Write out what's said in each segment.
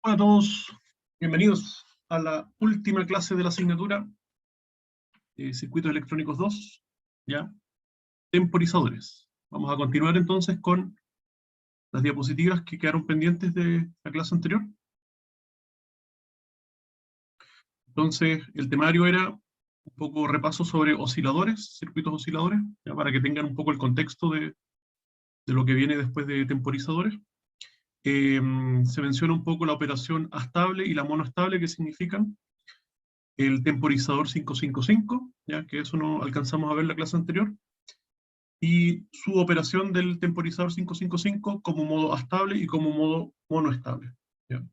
Hola a todos, bienvenidos a la última clase de la asignatura Circuitos Electrónicos 2, ya, temporizadores. Vamos a continuar entonces con las diapositivas que quedaron pendientes de la clase anterior. Entonces, el temario era un poco repaso sobre osciladores, circuitos osciladores, ya, para que tengan un poco el contexto de lo que viene después de temporizadores. Se menciona un poco la operación astable y la monoestable, que significan el temporizador 555, ya que eso no alcanzamos a ver en la clase anterior, y su operación del temporizador 555 como modo astable y como modo monoestable. ¿Ya?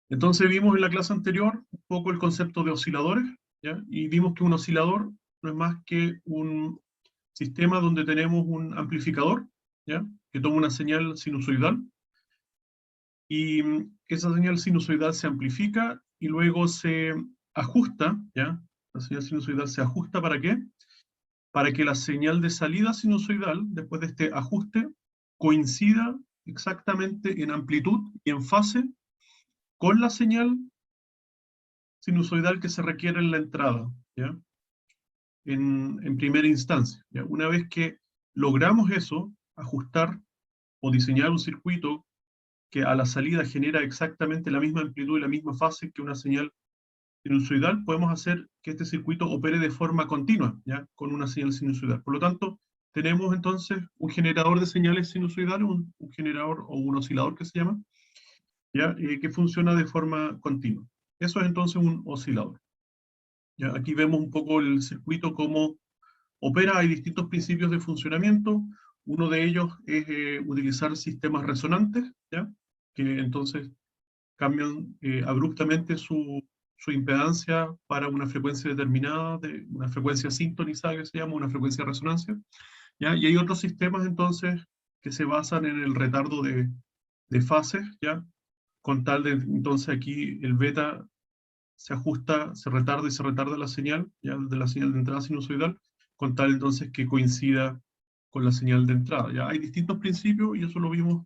Entonces vimos en la clase anterior un poco el concepto de osciladores, ¿ya? Y vimos que un oscilador no es más que un sistema donde tenemos un amplificador, ¿ya? Que toma una señal sinusoidal, y esa señal sinusoidal se amplifica y luego se ajusta, ¿ya? La señal sinusoidal se ajusta ¿para qué? Para que la señal de salida sinusoidal, después de este ajuste, coincida exactamente en amplitud y en fase con la señal sinusoidal que se requiere en la entrada, ¿ya? En primera instancia, ¿ya? Una vez que logramos eso, ajustar o diseñar un circuito que a la salida genera exactamente la misma amplitud y la misma fase que una señal sinusoidal, podemos hacer que este circuito opere de forma continua, ¿ya? Con una señal sinusoidal. Por lo tanto, tenemos entonces un generador de señales sinusoidales, un generador o un oscilador que se llama, ¿ya? Que funciona de forma continua. Eso es entonces un oscilador. ¿Ya? Aquí vemos un poco el circuito, cómo opera. Hay distintos principios de funcionamiento. Uno de ellos es utilizar sistemas resonantes, ¿ya? Que entonces cambian abruptamente su impedancia para una frecuencia determinada, de una frecuencia sintonizada que se llama, una frecuencia de resonancia, ¿ya? Y hay otros sistemas entonces que se basan en el retardo de fases, ¿ya? Con tal de, entonces aquí el beta se ajusta, se retarda la señal, ¿ya? De la señal de entrada sinusoidal, con tal entonces que coincida con la señal de entrada, ¿ya? Hay distintos principios y eso lo vimos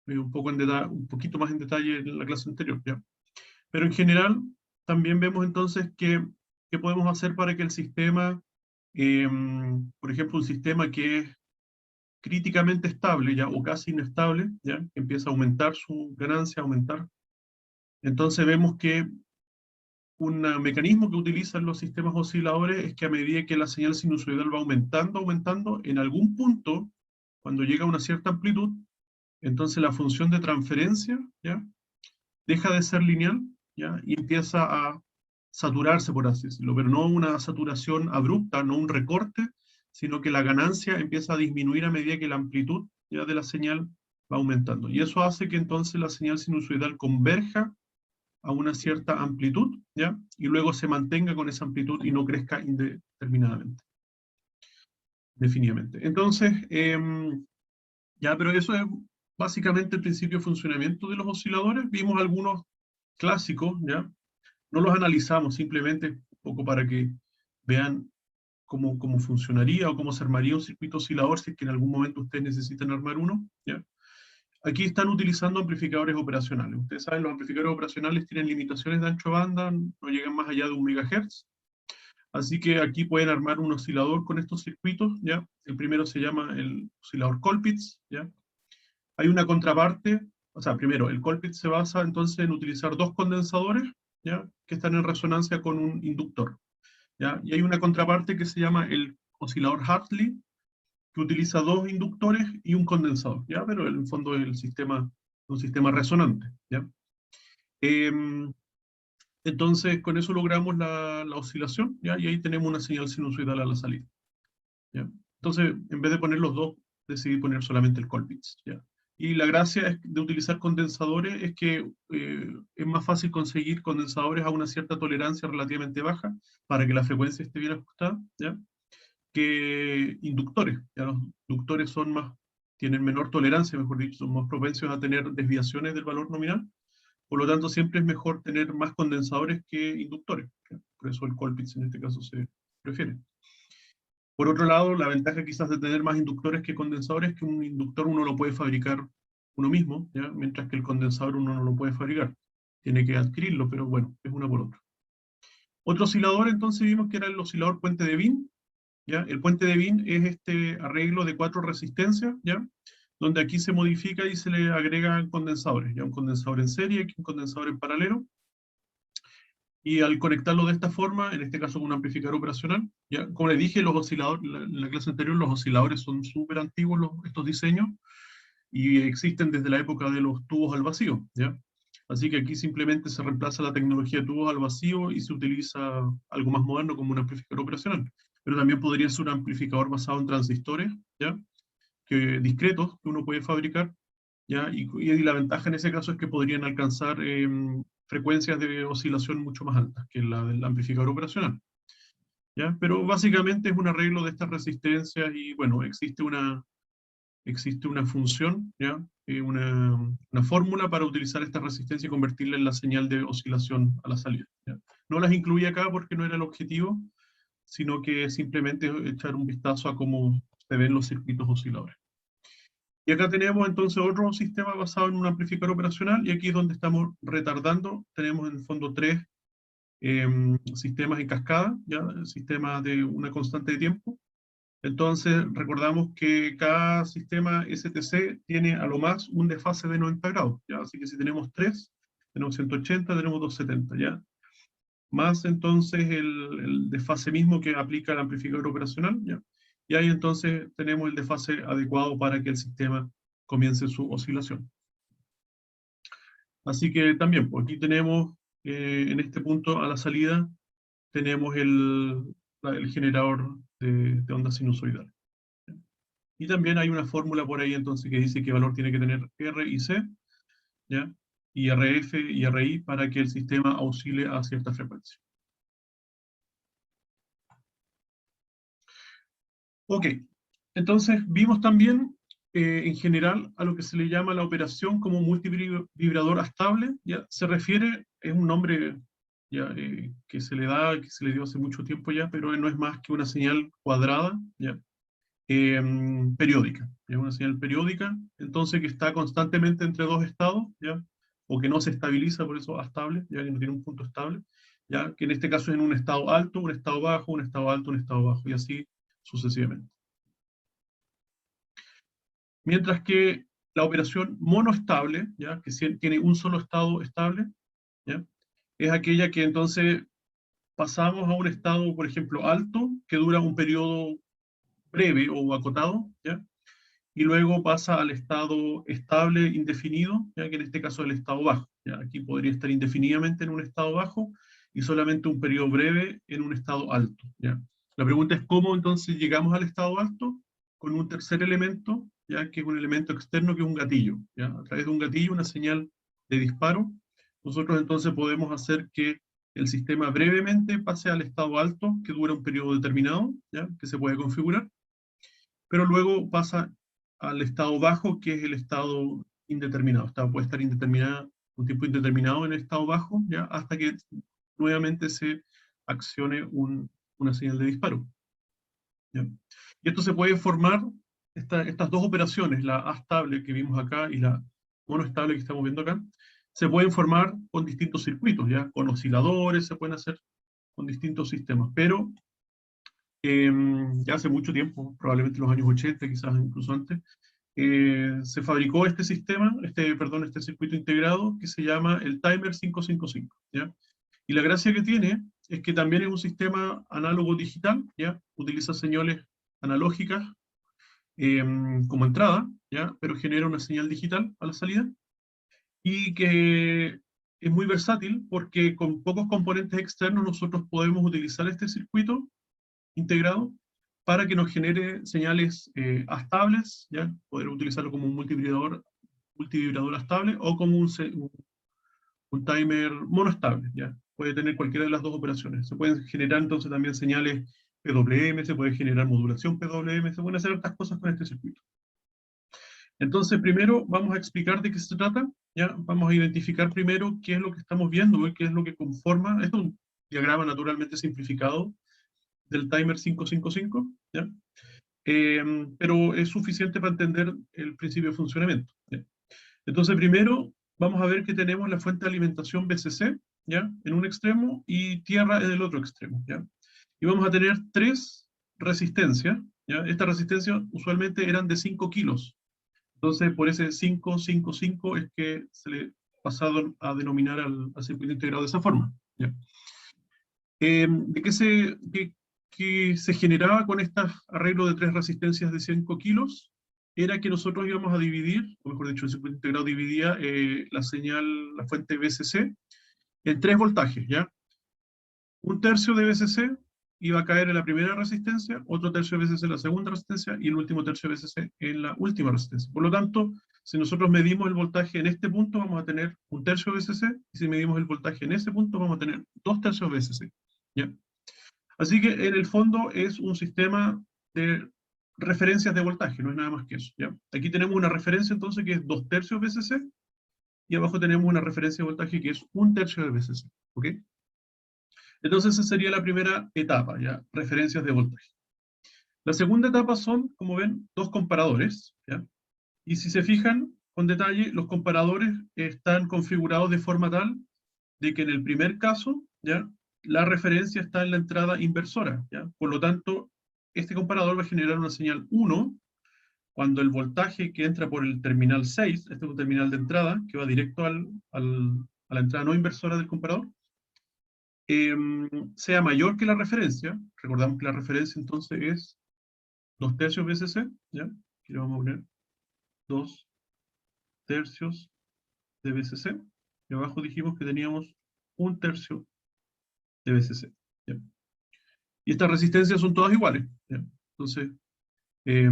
un poco en detalle, un poquito más en detalle en la clase anterior, ¿ya? Pero en general, también vemos entonces qué podemos hacer para que el sistema, por ejemplo, un sistema que es críticamente estable, ya, o casi inestable, ya, que empieza a aumentar su ganancia, a aumentar. Entonces vemos que un mecanismo que utilizan los sistemas osciladores es que a medida que la señal sinusoidal va aumentando, aumentando, en algún punto, cuando llega a una cierta amplitud, entonces la función de transferencia, ¿ya? Deja de ser lineal, ¿ya? Y empieza a saturarse, por así decirlo, pero no una saturación abrupta, no un recorte, sino que la ganancia empieza a disminuir a medida que la amplitud, ya, de la señal va aumentando. Y eso hace que entonces la señal sinusoidal converja a una cierta amplitud, ¿ya? Y luego se mantenga con esa amplitud y no crezca indeterminadamente, definidamente. Entonces, ya, pero eso es básicamente el principio de funcionamiento de los osciladores. Vimos algunos clásicos, ¿ya? No los analizamos, simplemente un poco para que vean cómo funcionaría o cómo se armaría un circuito oscilador si es que en algún momento ustedes necesitan armar uno, ¿ya? Aquí están utilizando amplificadores operacionales. Ustedes saben, los amplificadores operacionales tienen limitaciones de ancho de banda, no llegan más allá de 1 MHz. Así que aquí pueden armar un oscilador con estos circuitos, ¿ya? El primero se llama el oscilador Colpitts, ¿ya? Hay una contraparte, o sea, primero, el Colpitts se basa entonces en utilizar dos condensadores, ¿ya? Que están en resonancia con un inductor, ¿ya? Y hay una contraparte que se llama el oscilador Hartley, que utiliza dos inductores y un condensador, ¿ya? Pero en el fondo es un sistema resonante, ¿ya? Em, entonces, con eso logramos la oscilación, ¿ya? Y ahí tenemos una señal sinusoidal a la salida, ¿ya? Entonces, en vez de poner los dos, decidí poner solamente el Colpitts, ¿ya? Y la gracia de utilizar condensadores es que es más fácil conseguir condensadores a una cierta tolerancia relativamente baja para que la frecuencia esté bien ajustada, ¿ya? Que inductores. ¿Ya? Los inductores tienen menor tolerancia, mejor dicho, son más propensos a tener desviaciones del valor nominal. Por lo tanto, siempre es mejor tener más condensadores que inductores, ¿ya? Por eso el Colpitts en este caso se prefiere. Por otro lado, la ventaja quizás de tener más inductores que condensadores es que un inductor uno lo puede fabricar uno mismo, ¿ya? Mientras que el condensador uno no lo puede fabricar. Tiene que adquirirlo, pero bueno, es una por otra. Otro oscilador, entonces, vimos que era el oscilador puente de Wien, ¿ya? El puente de Wien es este arreglo de 4 resistencias, ¿ya? Donde aquí se modifica y se le agregan condensadores, ¿ya? Un condensador en serie, aquí un condensador en paralelo, y al conectarlo de esta forma, en este caso con un amplificador operacional, ¿ya? Como les dije, los osciladores, en la clase anterior, los osciladores son súper antiguos estos diseños, y existen desde la época de los tubos al vacío, ¿ya? Así que aquí simplemente se reemplaza la tecnología de tubos al vacío y se utiliza algo más moderno como un amplificador operacional. Pero también podría ser un amplificador basado en transistores, ¿ya? Discretos que uno puede fabricar, ¿ya? Y la ventaja en ese caso es que podrían alcanzar frecuencias de oscilación mucho más altas que la del amplificador operacional, ¿ya? Pero básicamente es un arreglo de estas resistencias y bueno, existe una función, ¿ya? Una fórmula para utilizar esta resistencia y convertirla en la señal de oscilación a la salida, ¿ya? No las incluí acá porque no era el objetivo, sino que simplemente echar un vistazo a cómo se ven los circuitos osciladores. Y acá tenemos entonces otro sistema basado en un amplificador operacional, y aquí es donde estamos retardando. Tenemos en el fondo tres sistemas en cascada, ¿ya? Sistemas de una constante de tiempo. Entonces, recordamos que cada sistema STC tiene a lo más un desfase de 90 grados, ¿ya? Así que si tenemos 3, tenemos 180, tenemos 270, ¿ya? Más entonces el desfase mismo que aplica el amplificador operacional, ¿ya? Y ahí entonces tenemos el desfase adecuado para que el sistema comience su oscilación. Así que también, pues aquí tenemos, en este punto a la salida, tenemos el generador de ondas sinusoidales. Y también hay una fórmula por ahí entonces que dice qué valor tiene que tener R y C, ¿ya? Y RF y RI para que el sistema oscile a cierta frecuencia. Ok, entonces vimos también en general a lo que se le llama la operación como multivibrador estable, ¿ya? Se refiere, es un nombre ya, que se le da, que se le dio hace mucho tiempo ya, pero no es más que una señal cuadrada, ¿ya? Periódica, es una señal periódica, entonces que está constantemente entre dos estados, ¿ya? O que no se estabiliza, por eso estable, ya que no tiene un punto estable, ¿ya? Que en este caso es en un estado alto, un estado bajo, un estado alto, un estado bajo, y así sucesivamente. Mientras que la operación monoestable, ¿ya? Que tiene un solo estado estable, ¿ya? Es aquella que entonces pasamos a un estado, por ejemplo, alto, que dura un periodo breve o acotado, ¿ya? Y luego pasa al estado estable indefinido, ya que en este caso es el estado bajo. ¿Ya? Aquí podría estar indefinidamente en un estado bajo y solamente un periodo breve en un estado alto. ¿Ya? La pregunta es cómo entonces llegamos al estado alto con un tercer elemento, ya que es un elemento externo que es un gatillo. ¿Ya? A través de un gatillo, una señal de disparo, nosotros entonces podemos hacer que el sistema brevemente pase al estado alto, que dura un periodo determinado, ¿ya? Que se puede configurar, pero luego pasa al estado bajo, que es el estado indeterminado. Puede estar indeterminada, un tiempo indeterminado en el estado bajo, ¿ya? Hasta que nuevamente se accione una señal de disparo, ¿ya? Y esto se puede formar, estas dos operaciones, la A-estable que vimos acá y la monoestable que estamos viendo acá, se pueden formar con distintos circuitos, ¿ya? Con osciladores se pueden hacer con distintos sistemas, pero ya hace mucho tiempo, probablemente en los años 80, quizás incluso antes, se fabricó este sistema, este circuito integrado que se llama el Timer 555, ¿ya? Y la gracia que tiene es que también es un sistema análogo digital, ¿ya? Utiliza señales analógicas eh, como entrada, ¿ya? Pero genera una señal digital a la salida, y que es muy versátil porque con pocos componentes externos nosotros podemos utilizar este circuito integrado para que nos genere señales estables, ¿ya? Poder utilizarlo como un multivibrador estable o como un timer monoestable, ¿ya? Puede tener cualquiera de las dos operaciones. Se pueden generar entonces también señales PWM, se puede generar modulación PWM, se pueden hacer otras cosas con este circuito. Entonces, primero vamos a explicar de qué se trata, ¿ya? Vamos a identificar primero qué es lo que estamos viendo, qué es lo que conforma. Esto es un diagrama naturalmente simplificado del timer 555, ¿ya? Pero es suficiente para entender el principio de funcionamiento, ¿ya? Entonces, primero vamos a ver que tenemos la fuente de alimentación BCC, ¿ya? En un extremo y tierra en el otro extremo, ¿ya? Y vamos a tener tres resistencias, ¿ya? Estas resistencias usualmente eran de 5 kilos. Entonces, por ese 5, 5, 5 es que se le ha pasado a denominar al circuito integrado de esa forma, ¿ya? ¿De qué se generaba con este arreglo de tres resistencias de 5 kilos? Era que nosotros íbamos a dividir, o mejor dicho, el circuito integrado dividía la señal, la fuente BCC, en tres voltajes, ¿ya? Un tercio de BCC iba a caer en la primera resistencia, otro tercio de BCC en la segunda resistencia, y el último tercio de BCC en la última resistencia. Por lo tanto, si nosotros medimos el voltaje en este punto, vamos a tener un tercio de BCC, y si medimos el voltaje en ese punto, vamos a tener dos tercios de BCC, ¿ya? Así que en el fondo es un sistema de referencias de voltaje, no es nada más que eso, ¿ya? Aquí tenemos una referencia entonces que es 2/3 BCC, y abajo tenemos una referencia de voltaje que es 1/3 de BCC, ¿ok? Entonces esa sería la primera etapa, ¿ya? Referencias de voltaje. La segunda etapa son, como ven, dos comparadores, ¿ya? Y si se fijan con detalle, los comparadores están configurados de forma tal de que en el primer caso, ¿ya? La referencia está en la entrada inversora, ¿ya? Por lo tanto, este comparador va a generar una señal 1 cuando el voltaje que entra por el terminal 6, este es un terminal de entrada que va directo a la entrada no inversora del comparador, sea mayor que la referencia. Recordamos que la referencia entonces es 2/3 BCC, ¿ya? Aquí le vamos a poner 2/3 de BCC, y abajo dijimos que teníamos 1/3 de BCC, ¿ya? Y estas resistencias son todas iguales, ¿ya? Entonces, le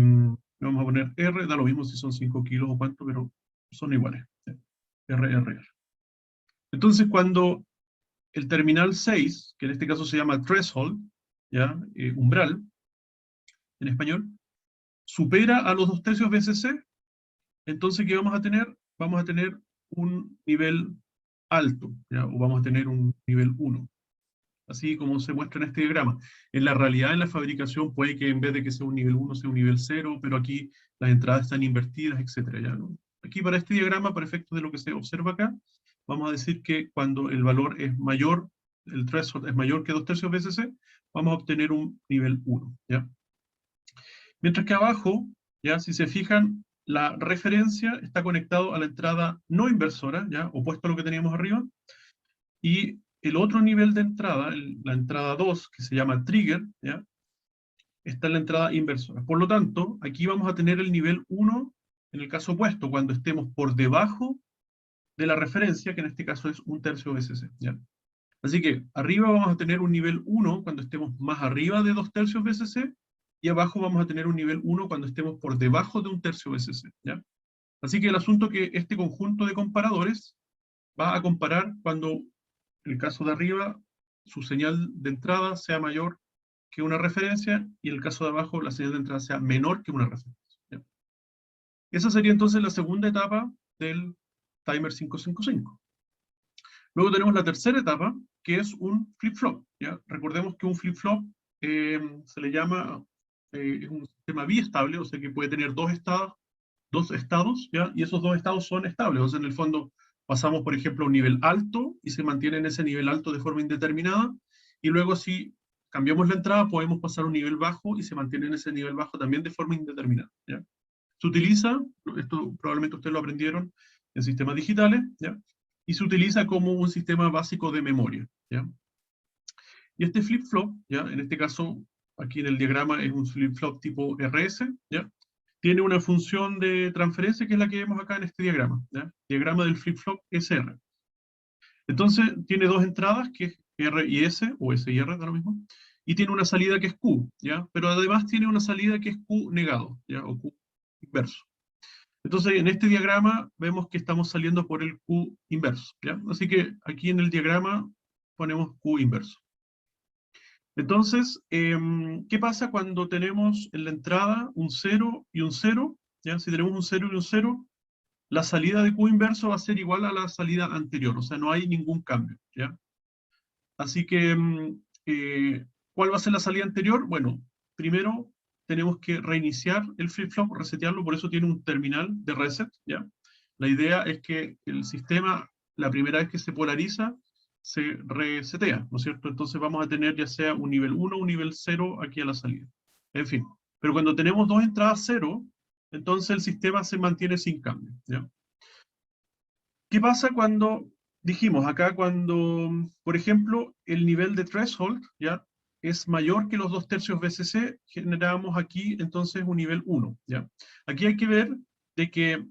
vamos a poner R, da lo mismo si son 5 kilos o cuánto, pero son iguales, ¿ya? R, R, R. Entonces, cuando el terminal 6, que en este caso se llama threshold, ¿ya? Umbral, en español, supera a los 2/3 BCC, entonces, ¿qué vamos a tener? Vamos a tener un nivel alto, ¿ya? O vamos a tener un nivel 1, así como se muestra en este diagrama. En la realidad, en la fabricación, puede que en vez de que sea un nivel 1, sea un nivel 0, pero aquí las entradas están invertidas, etcétera, ¿ya? ¿No? Aquí para este diagrama, para efectos de lo que se observa acá, vamos a decir que cuando el valor es mayor, el threshold es mayor que 2/3 BCC, vamos a obtener un nivel 1, ¿ya? Mientras que abajo, ya si se fijan, la referencia está conectado a la entrada no inversora, ya opuesto a lo que teníamos arriba, y el otro nivel de entrada, la entrada 2, que se llama trigger, ya, está en la entrada inversora. Por lo tanto, aquí vamos a tener el nivel 1 en el caso opuesto, cuando estemos por debajo de la referencia, que en este caso es 1/3 BCC, ¿ya? Así que arriba vamos a tener un nivel 1 cuando estemos más arriba de 2/3 BCC, y abajo vamos a tener un nivel 1 cuando estemos por debajo de 1/3 BCC, ¿ya? Así que el asunto es que este conjunto de comparadores va a comparar cuando, en el caso de arriba, su señal de entrada sea mayor que una referencia, y en el caso de abajo, la señal de entrada sea menor que una referencia, ¿ya? Esa sería entonces la segunda etapa del timer 555. Luego tenemos la tercera etapa, que es un flip-flop, ¿ya? Recordemos que un flip-flop se le llama, es un sistema biestable, o sea que puede tener dos estados, ¿ya? Y esos dos estados son estables, o sea, en el fondo pasamos, por ejemplo, a un nivel alto y se mantiene en ese nivel alto de forma indeterminada, y luego si cambiamos la entrada podemos pasar a un nivel bajo y se mantiene en ese nivel bajo también de forma indeterminada, ¿ya? Se utiliza, esto probablemente ustedes lo aprendieron en sistemas digitales, ¿ya? Y se utiliza como un sistema básico de memoria, ¿ya? Y este flip-flop, ¿ya? En este caso, aquí en el diagrama es un flip-flop tipo RS, ¿ya? Tiene una función de transferencia que es la que vemos acá en este diagrama, ¿ya? Diagrama del flip-flop SR. Entonces, tiene dos entradas, que es R y S, o S y R, da lo mismo, y tiene una salida que es Q, ¿ya? Pero además tiene una salida que es Q negado, ¿ya? O Q inverso. Entonces, en este diagrama vemos que estamos saliendo por el Q inverso, ¿ya? Así que aquí en el diagrama ponemos Q inverso. Entonces, ¿qué pasa cuando tenemos en la entrada un 0 y un 0? ¿Ya? Si tenemos un 0 y un 0, la salida de Q inverso va a ser igual a la salida anterior, o sea, no hay ningún cambio, ¿ya? Así que, ¿cuál va a ser la salida anterior? Bueno, primero tenemos que reiniciar el flip-flop, resetearlo, por eso tiene un terminal de reset, ¿ya? La idea es que el sistema, la primera vez que se polariza, se resetea, ¿no es cierto? Entonces vamos a tener ya sea un nivel 1 o un nivel 0 aquí a la salida. En fin, pero cuando tenemos dos entradas 0, entonces el sistema se mantiene sin cambio, ¿ya? ¿Qué pasa cuando, dijimos acá, cuando, por ejemplo, el nivel de threshold, ¿ya?, es mayor que los 2/3 BCC, generamos aquí entonces un nivel 1, ¿ya? Aquí hay que ver de que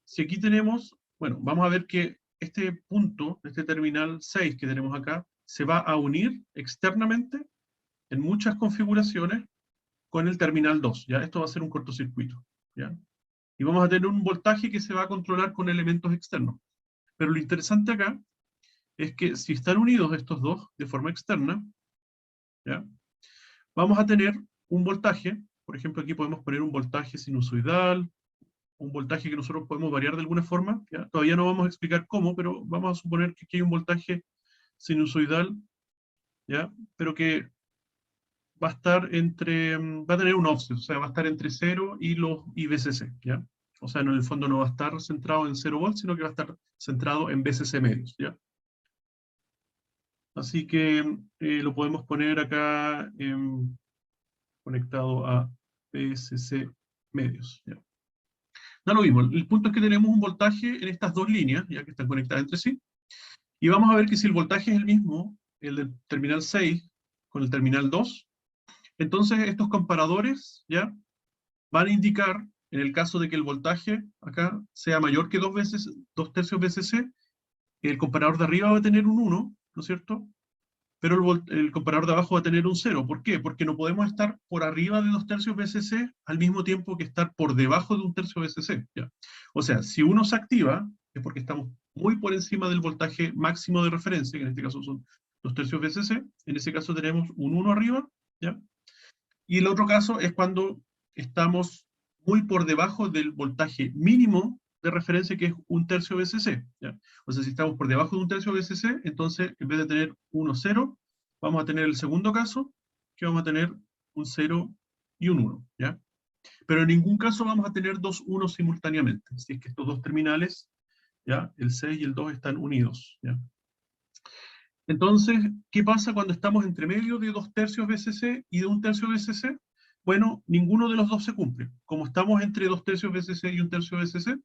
si aquí tenemos, bueno, vamos a ver que este punto, este terminal 6 que tenemos acá, se va a unir externamente en muchas configuraciones con el terminal 2, ¿ya? Esto va a ser un cortocircuito, ¿ya? Y vamos a tener un voltaje que se va a controlar con elementos externos. Pero lo interesante acá es que si están unidos estos dos de forma externa, ¿ya?, vamos a tener un voltaje, por ejemplo aquí podemos poner un voltaje sinusoidal, un voltaje que nosotros podemos variar de alguna forma, ¿ya? Todavía no vamos a explicar cómo, pero vamos a suponer que aquí hay un voltaje sinusoidal, ¿ya?, pero que va a estar entre, va a tener un offset, o sea, va a estar entre 0 y BCC, ¿ya? O sea, en el fondo no va a estar centrado en 0 volts, sino que va a estar centrado en BCC medios, ¿ya? Así que lo podemos poner acá conectado a BCC medios, ¿ya? Da lo mismo, el punto es que tenemos un voltaje en estas dos líneas, ya que están conectadas entre sí, y vamos a ver que si el voltaje es el mismo, el del terminal 6 con el terminal 2, entonces estos comparadores, ¿ya?, van a indicar, en el caso de que el voltaje acá sea mayor que 2/3 BCC, el comparador de arriba va a tener un 1, ¿no es cierto?, pero el comparador de abajo va a tener un 0. ¿Por qué? Porque no podemos estar por arriba de 2/3 BCC al mismo tiempo que estar por debajo de 1/3 BCC, ¿ya? O sea, si uno se activa, es porque estamos muy por encima del voltaje máximo de referencia, que en este caso son 2/3 BCC, en ese caso tenemos un 1 arriba, ¿ya? Y el otro caso es cuando estamos muy por debajo del voltaje mínimo de referencia, que es 1/3 BCC, ¿ya? O sea, si estamos por debajo de 1/3 BCC, entonces en vez de tener 1, 0, vamos a tener el segundo caso, que vamos a tener un 0 y un 1, ¿ya? Pero en ningún caso vamos a tener dos 1 simultáneamente, si es que estos dos terminales, ¿ya?, el 6 y el 2 están unidos, ¿ya? Entonces, ¿qué pasa cuando estamos entre medio de 2/3 BCC y de 1/3 BCC? Bueno, ninguno de los dos se cumple. Como estamos entre 2/3 BCC y 1/3 BCC,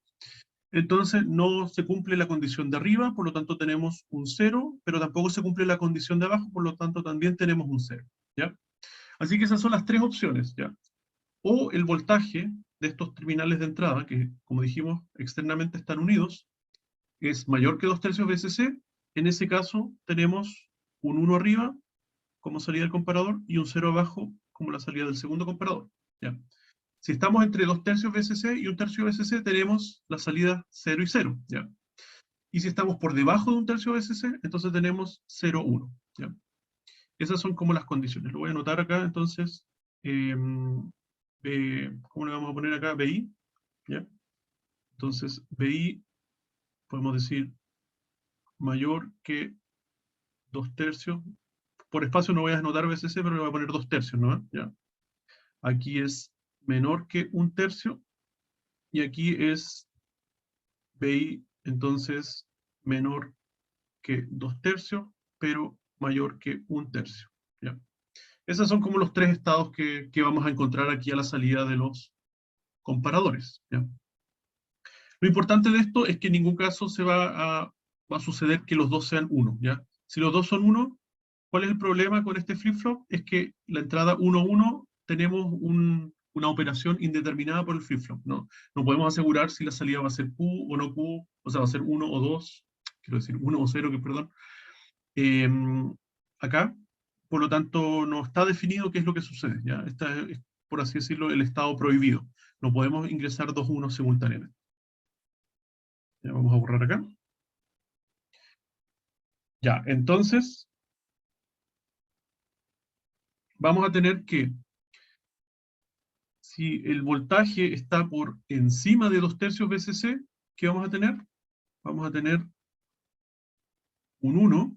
entonces no se cumple la condición de arriba, por lo tanto tenemos un 0, pero tampoco se cumple la condición de abajo, por lo tanto también tenemos un 0, ¿ya? Así que esas son las tres opciones, ¿ya? O el voltaje de estos terminales de entrada, que como dijimos, externamente están unidos, es mayor que 2/3 BCC, en ese caso tenemos un 1 arriba como salida del comparador y un 0 abajo como la salida del segundo comparador, ¿ya? Si estamos entre 2/3 BCC y 1/3 BCC, tenemos la salida 0 y 0, ¿ya? Y si estamos por debajo de 1/3 BCC, entonces tenemos 0, 1, ¿ya? Esas son como las condiciones. Lo voy a anotar acá, entonces, ¿cómo le vamos a poner acá? BI, ¿ya? Entonces, BI, podemos decir mayor que 2/3. Por espacio no voy a anotar BCC, pero le voy a poner 2/3, ¿no? ¿Ya? Aquí es menor que 1/3, y aquí es BI, entonces, menor que 2/3, pero mayor que 1/3, ¿ya? Esos son como los tres estados que vamos a encontrar aquí a la salida de los comparadores, ¿ya? Lo importante de esto es que en ningún caso va a suceder que los dos sean 1, ¿ya? Si los dos son 1, ¿cuál es el problema con este flip-flop? Es que la entrada 1, 1 tenemos una operación indeterminada por el flip-flop, ¿no? No podemos asegurar si la salida va a ser Q o no Q, o sea, va a ser 1 o 2, quiero decir 1 o 0, que perdón, acá. Por lo tanto, no está definido qué es lo que sucede, ¿ya? Esta es, por así decirlo, el estado prohibido. No podemos ingresar dos 1 simultáneamente. Ya, vamos a borrar acá. Ya, entonces, vamos a tener que, si el voltaje está por encima de 2/3 BCC, ¿qué vamos a tener? Vamos a tener un 1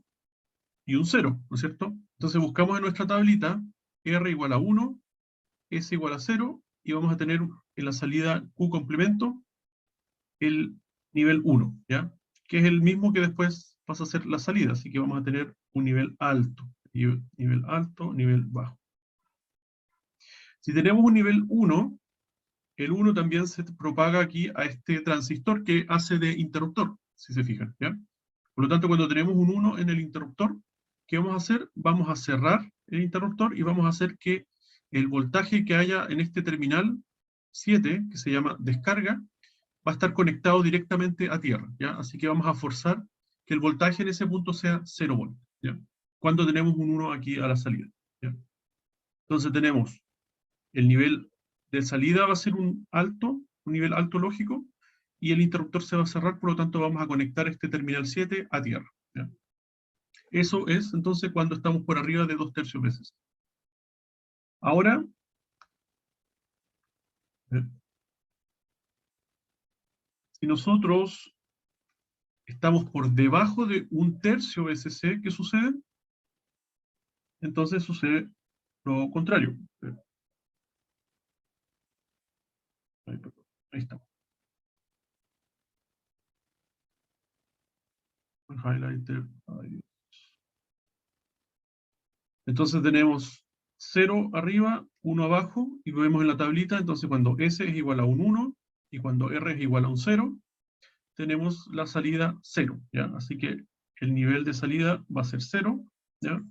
y un 0, ¿no es cierto? Entonces buscamos en nuestra tablita R igual a 1, S igual a 0, y vamos a tener en la salida Q complemento el nivel 1, ¿ya? Que es el mismo que después pasa a ser la salida, así que vamos a tener un nivel alto, nivel alto, nivel bajo. Si tenemos un nivel 1, el 1 también se propaga aquí a este transistor que hace de interruptor, si se fijan, ¿ya? Por lo tanto, cuando tenemos un 1 en el interruptor, ¿qué vamos a hacer? Vamos a cerrar el interruptor y vamos a hacer que el voltaje que haya en este terminal 7, que se llama descarga, va a estar conectado directamente a tierra, ¿ya? Así que vamos a forzar que el voltaje en ese punto sea 0 volts, ¿ya? Cuando tenemos un 1 aquí a la salida, ¿ya? Entonces tenemos el nivel de salida va a ser un nivel alto lógico, y el interruptor se va a cerrar, por lo tanto vamos a conectar este terminal 7 a tierra, ¿ya? Eso es entonces cuando estamos por arriba de 2/3 veces. Ahora, si nosotros estamos por debajo de 1/3 VCC, ¿qué sucede? Entonces sucede lo contrario. Ahí está. El highlighter. Entonces tenemos 0 arriba, 1 abajo, y vemos en la tablita, entonces cuando S es igual a un 1, y cuando R es igual a un 0, tenemos la salida 0, ¿ya? Así que el nivel de salida va a ser 0, ¿ya?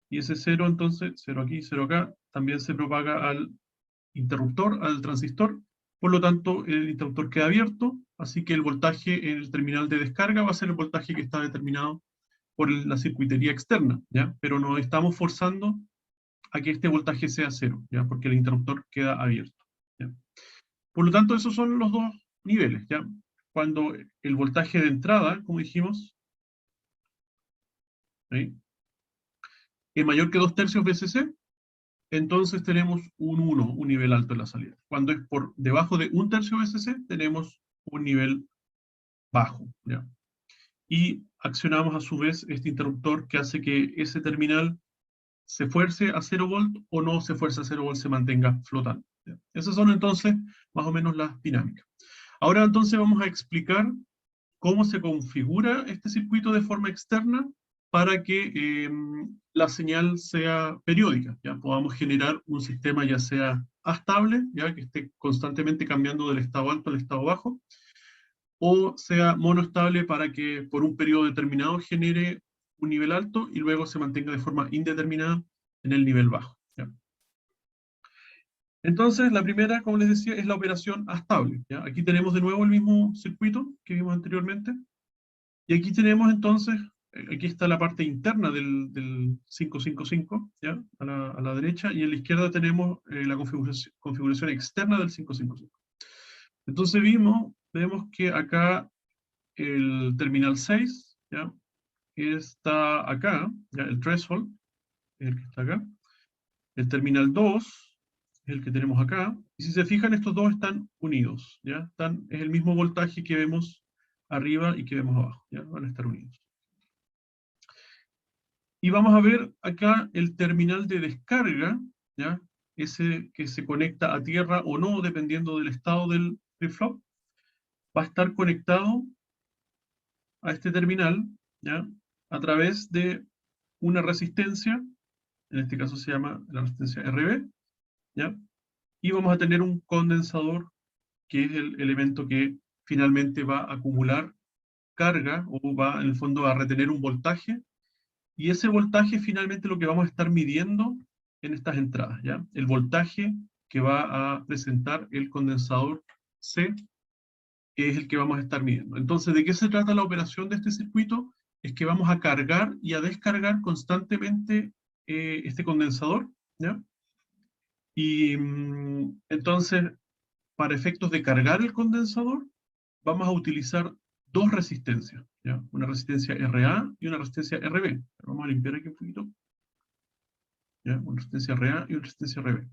Y ese 0 entonces, 0 aquí, 0 acá, también se propaga al interruptor, al transistor, por lo tanto el interruptor queda abierto, así que el voltaje en el terminal de descarga va a ser el voltaje que está determinado por la circuitería externa, ¿ya? Pero no estamos forzando a que este voltaje sea 0, ¿ya? Porque el interruptor queda abierto, ¿ya? Por lo tanto, esos son los dos niveles, ¿ya? Cuando el voltaje de entrada, como dijimos, ¿sí?, es mayor que 2/3 VCC, entonces tenemos un 1, un nivel alto en la salida. Cuando es por debajo de 1/3 VCC, tenemos un nivel bajo, ¿ya? Y accionamos a su vez este interruptor que hace que ese terminal se fuerce a 0 volt o no se fuerce a 0 volt, se mantenga flotando, ¿ya? Esas son entonces más o menos las dinámicas. Ahora entonces vamos a explicar cómo se configura este circuito de forma externa para que la señal sea periódica, ¿ya? Podamos generar un sistema ya sea estable, ya que esté constantemente cambiando del estado alto al estado bajo, o sea monoestable para que por un periodo determinado genere un nivel alto y luego se mantenga de forma indeterminada en el nivel bajo, ¿ya? Entonces, la primera, como les decía, es la operación estable, ¿ya? Aquí tenemos de nuevo el mismo circuito que vimos anteriormente, y aquí tenemos entonces, aquí está la parte interna del 555, ¿ya? A la derecha, y a la izquierda tenemos la configuración externa del 555. Entonces vemos que acá el terminal 6, ¿ya?, está acá, ¿ya? El threshold es el que está acá. El terminal 2 es el que tenemos acá. Y si se fijan, estos dos están unidos, ¿ya? Es el mismo voltaje que vemos arriba y que vemos abajo, ¿ya? Van a estar unidos. Y vamos a ver acá el terminal de descarga, ¿ya? Ese que se conecta a tierra o no, dependiendo del estado del flip-flop, va a estar conectado a este terminal, ¿ya?, a través de una resistencia, en este caso se llama la resistencia RB, ¿ya? Y vamos a tener un condensador, que es el elemento que finalmente va a acumular carga, o va en el fondo a retener un voltaje, y ese voltaje finalmente lo que vamos a estar midiendo en estas entradas, ¿ya? El voltaje que va a presentar el condensador C es el que vamos a estar midiendo. Entonces, ¿de qué se trata la operación de este circuito? Es que vamos a cargar y a descargar constantemente este condensador, ¿ya? Y entonces, para efectos de cargar el condensador, vamos a utilizar dos resistencias, ¿ya? Una resistencia RA y una resistencia RB. Vamos a limpiar aquí un poquito, ¿ya? Una resistencia RA y una resistencia RB,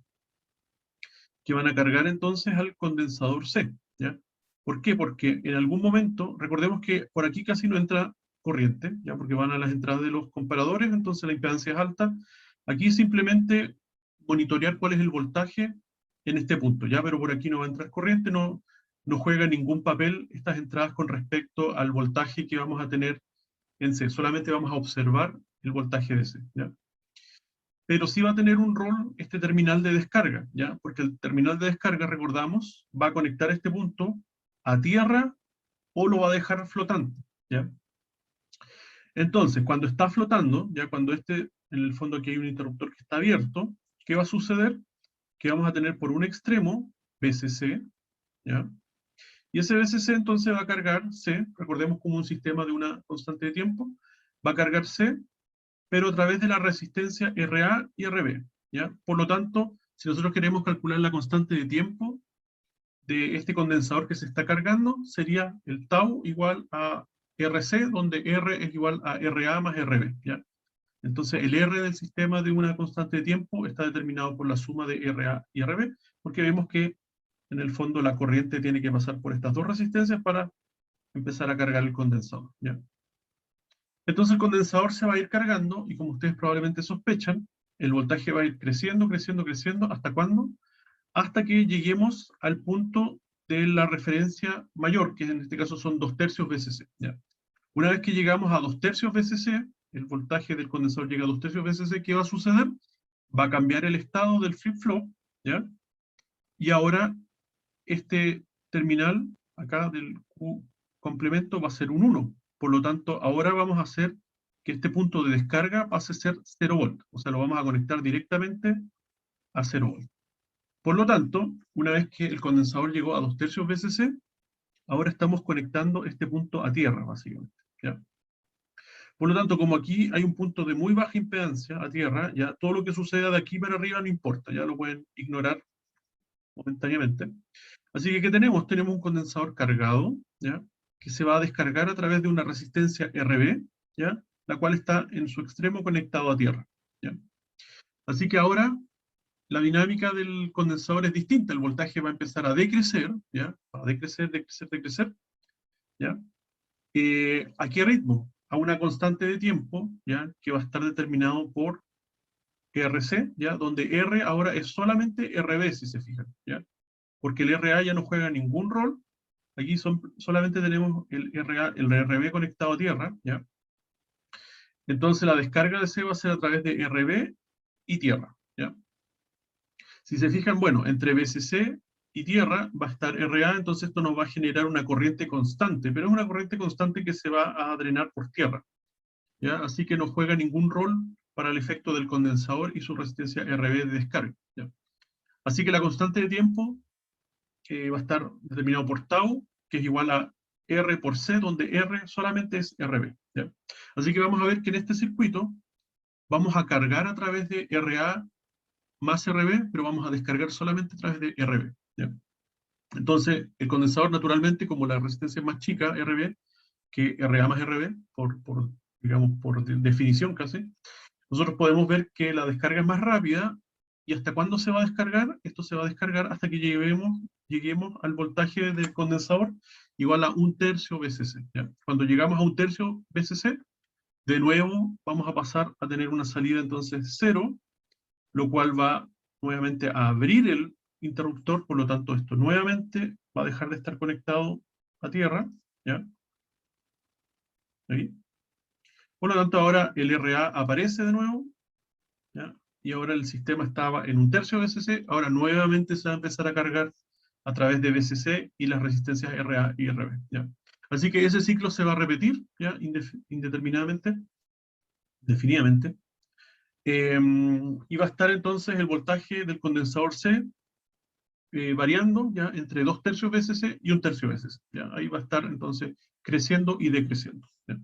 que van a cargar entonces al condensador C, ¿ya? ¿Por qué? Porque en algún momento, recordemos que por aquí casi no entra corriente, ¿ya? Porque van a las entradas de los comparadores, entonces la impedancia es alta. Aquí simplemente monitorear cuál es el voltaje en este punto, ¿ya? Pero por aquí no va a entrar corriente, no, no juega ningún papel estas entradas con respecto al voltaje que vamos a tener en C. Solamente vamos a observar el voltaje de C, ¿ya? Pero sí va a tener un rol este terminal de descarga, ¿ya? Porque el terminal de descarga, recordamos, va a conectar este punto a tierra o lo va a dejar flotante, ¿ya? Entonces, cuando está flotando, ya cuando en el fondo aquí hay un interruptor que está abierto, ¿qué va a suceder? Que vamos a tener por un extremo VCC, ¿ya? Y ese VCC entonces va a cargar C, recordemos como un sistema de una constante de tiempo, va a cargar C, pero a través de la resistencia RA y RB, ¿ya? Por lo tanto, si nosotros queremos calcular la constante de tiempo de este condensador que se está cargando, sería el tau igual a RC, donde R es igual a RA más RB, ¿ya? Entonces el R del sistema de una constante de tiempo está determinado por la suma de RA y RB, porque vemos que en el fondo la corriente tiene que pasar por estas dos resistencias para empezar a cargar el condensador, ¿ya? Entonces el condensador se va a ir cargando, y como ustedes probablemente sospechan, el voltaje va a ir creciendo, creciendo, creciendo, ¿hasta cuándo? Hasta que lleguemos al punto de la referencia mayor, que en este caso son 2/3 VCC, ¿ya? Una vez que llegamos a 2/3 VCC, el voltaje del condensador llega a 2/3 VCC, ¿qué va a suceder? Va a cambiar el estado del flip-flop, ¿ya? Y ahora este terminal, acá del Q complemento, va a ser un 1. Por lo tanto, ahora vamos a hacer que este punto de descarga pase a ser 0 volt. O sea, lo vamos a conectar directamente a 0 volt. Por lo tanto, una vez que el condensador llegó a 2/3 VCC, ahora estamos conectando este punto a tierra, básicamente, ¿ya? Por lo tanto, como aquí hay un punto de muy baja impedancia a tierra, ya todo lo que suceda de aquí para arriba no importa, ya lo pueden ignorar momentáneamente. Así que, ¿qué tenemos? Tenemos un condensador cargado, ¿ya? Que se va a descargar a través de una resistencia RB, ¿ya? La cual está en su extremo conectado a tierra, ¿ya? Así que ahora la dinámica del condensador es distinta, el voltaje va a empezar a decrecer, ¿ya? Va a decrecer, decrecer, decrecer, ¿ya? ¿A qué ritmo? A una constante de tiempo, ¿ya? Que va a estar determinado por RC, ¿ya? Donde R ahora es solamente RB, si se fijan, ¿ya? Porque el RA ya no juega ningún rol. Aquí solamente tenemos el RB conectado a tierra, ¿ya? Entonces la descarga de C va a ser a través de RB y tierra, ¿ya? Si se fijan, bueno, entre VCC y tierra va a estar RA, entonces esto nos va a generar una corriente constante, pero es una corriente constante que se va a drenar por tierra, ¿ya? Así que no juega ningún rol para el efecto del condensador y su resistencia RB de descarga, ¿ya? Así que la constante de tiempo va a estar determinado por tau, que es igual a R por C, donde R solamente es RB, ¿ya? Así que vamos a ver que en este circuito vamos a cargar a través de RA más RB, pero vamos a descargar solamente a través de RB, ¿ya? Entonces, el condensador naturalmente, como la resistencia es más chica, RB, que RA más RB, digamos, por definición casi, nosotros podemos ver que la descarga es más rápida. ¿Y hasta cuándo se va a descargar? Esto se va a descargar hasta que lleguemos al voltaje del condensador igual a 1/3 VCC, ¿ya? Cuando llegamos a 1/3 VCC, de nuevo vamos a pasar a tener una salida entonces 0, lo cual va nuevamente a abrir el interruptor, por lo tanto esto nuevamente va a dejar de estar conectado a tierra, ¿ya? Ahí. Por lo tanto ahora el RA aparece de nuevo, ¿ya? Y ahora el sistema estaba en 1/3 VCC, ahora nuevamente se va a empezar a cargar a través de VCC y las resistencias RA y RB, ¿ya? Así que ese ciclo se va a repetir, ¿ya? Indeterminadamente, definidamente. Y va a estar entonces el voltaje del condensador C variando, ¿ya? Entre 2/3 VCC y 1/3 VCC, ¿ya? Ahí va a estar entonces creciendo y decreciendo, ¿ya?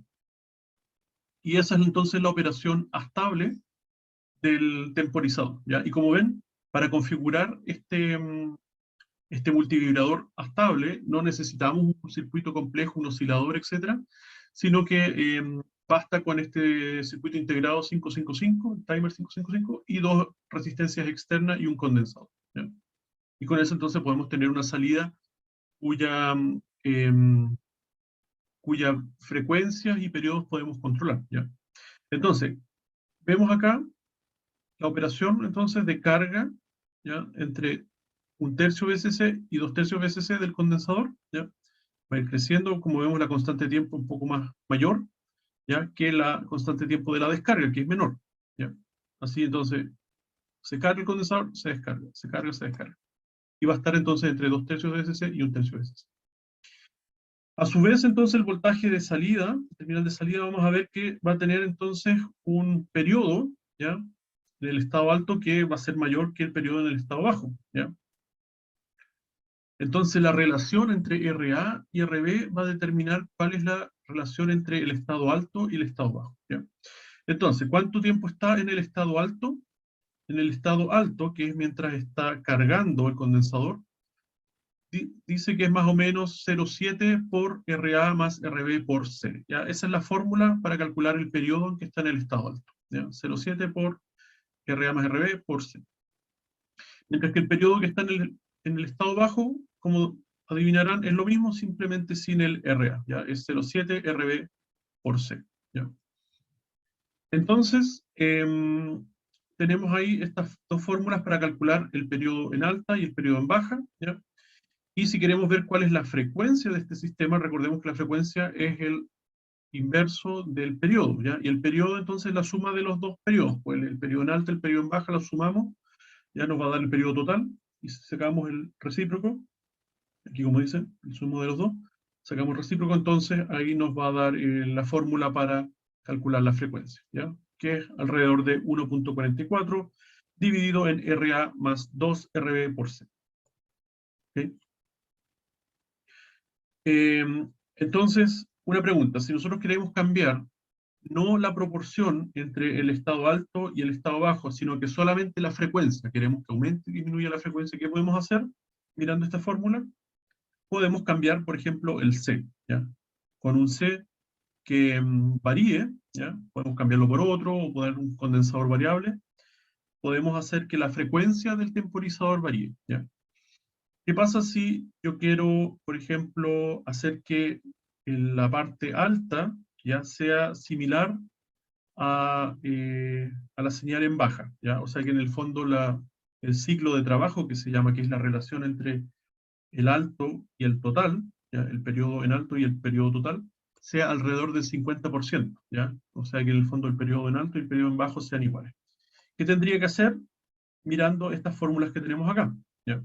Y esa es entonces la operación estable del temporizador, ¿ya? Y como ven, para configurar este multivibrador estable no necesitamos un circuito complejo, un oscilador, etcétera, sino que basta con este circuito integrado 555, el timer 555, y dos resistencias externas y un condensador, ¿ya? Y con eso entonces podemos tener una salida cuya, cuya frecuencias y periodos podemos controlar, ¿ya? Entonces, vemos acá la operación entonces de carga, ¿ya? Entre 1/3 VCC y 2/3 VCC del condensador, ¿ya? Va a ir creciendo, como vemos la constante de tiempo un poco más mayor, ¿ya? Que la constante de tiempo de la descarga, que es menor, ¿ya? Así entonces, se carga el condensador, se descarga, se carga, se descarga. Y va a estar entonces entre 2/3 VCC y 1/3 VCC. A su vez, entonces, el voltaje de salida, terminal de salida, vamos a ver que va a tener entonces un periodo, ¿ya? Del estado alto que va a ser mayor que el periodo en el estado bajo, ¿ya? Entonces, la relación entre RA y RB va a determinar cuál es la relación entre el estado alto y el estado bajo, ¿ya? Entonces, ¿cuánto tiempo está en el estado alto? En el estado alto, que es mientras está cargando el condensador, dice que es más o menos 0,7 por RA más RB por C. ¿Ya? Esa es la fórmula para calcular el periodo en que está en el estado alto. ¿Ya? 0,7 por RA más RB por C. Mientras que el periodo que está en el estado bajo, como adivinarán, es lo mismo, simplemente sin el RA. ¿Ya? Es 0,7 RB por C. ¿Ya? Entonces, tenemos ahí estas dos fórmulas para calcular el periodo en alta y el periodo en baja. ¿Ya? Y si queremos ver cuál es la frecuencia de este sistema, recordemos que la frecuencia es el inverso del periodo, ¿ya? Y el periodo entonces es la suma de los dos periodos, pues el periodo en alta y el periodo en baja los sumamos, ya nos va a dar el periodo total, y si sacamos el recíproco, aquí como dice, el sumo de los dos, sacamos el recíproco, entonces ahí nos va a dar la fórmula para calcular la frecuencia, ¿ya? Que es alrededor de 1,44 dividido en RA más 2 RB por C. ¿Okay? Entonces, una pregunta, si nosotros queremos cambiar no la proporción entre el estado alto y el estado bajo, sino que solamente la frecuencia, queremos que aumente y disminuya la frecuencia, ¿qué podemos hacer mirando esta fórmula? Podemos cambiar, por ejemplo, el C, ¿ya? Con un C que varíe, ¿ya? Podemos cambiarlo por otro, o poner un condensador variable, podemos hacer que la frecuencia del temporizador varíe, ¿ya? ¿Qué pasa si yo quiero, por ejemplo, hacer que en la parte alta ya sea similar a la señal en baja, ¿ya? O sea que en el fondo el ciclo de trabajo que se llama, que es la relación entre el alto y el total, ¿ya? El periodo en alto y el periodo total, sea alrededor del 50%, ¿ya? O sea que en el fondo el periodo en alto y el periodo en bajo sean iguales. ¿Qué tendría que hacer? Mirando estas fórmulas que tenemos acá, ¿ya?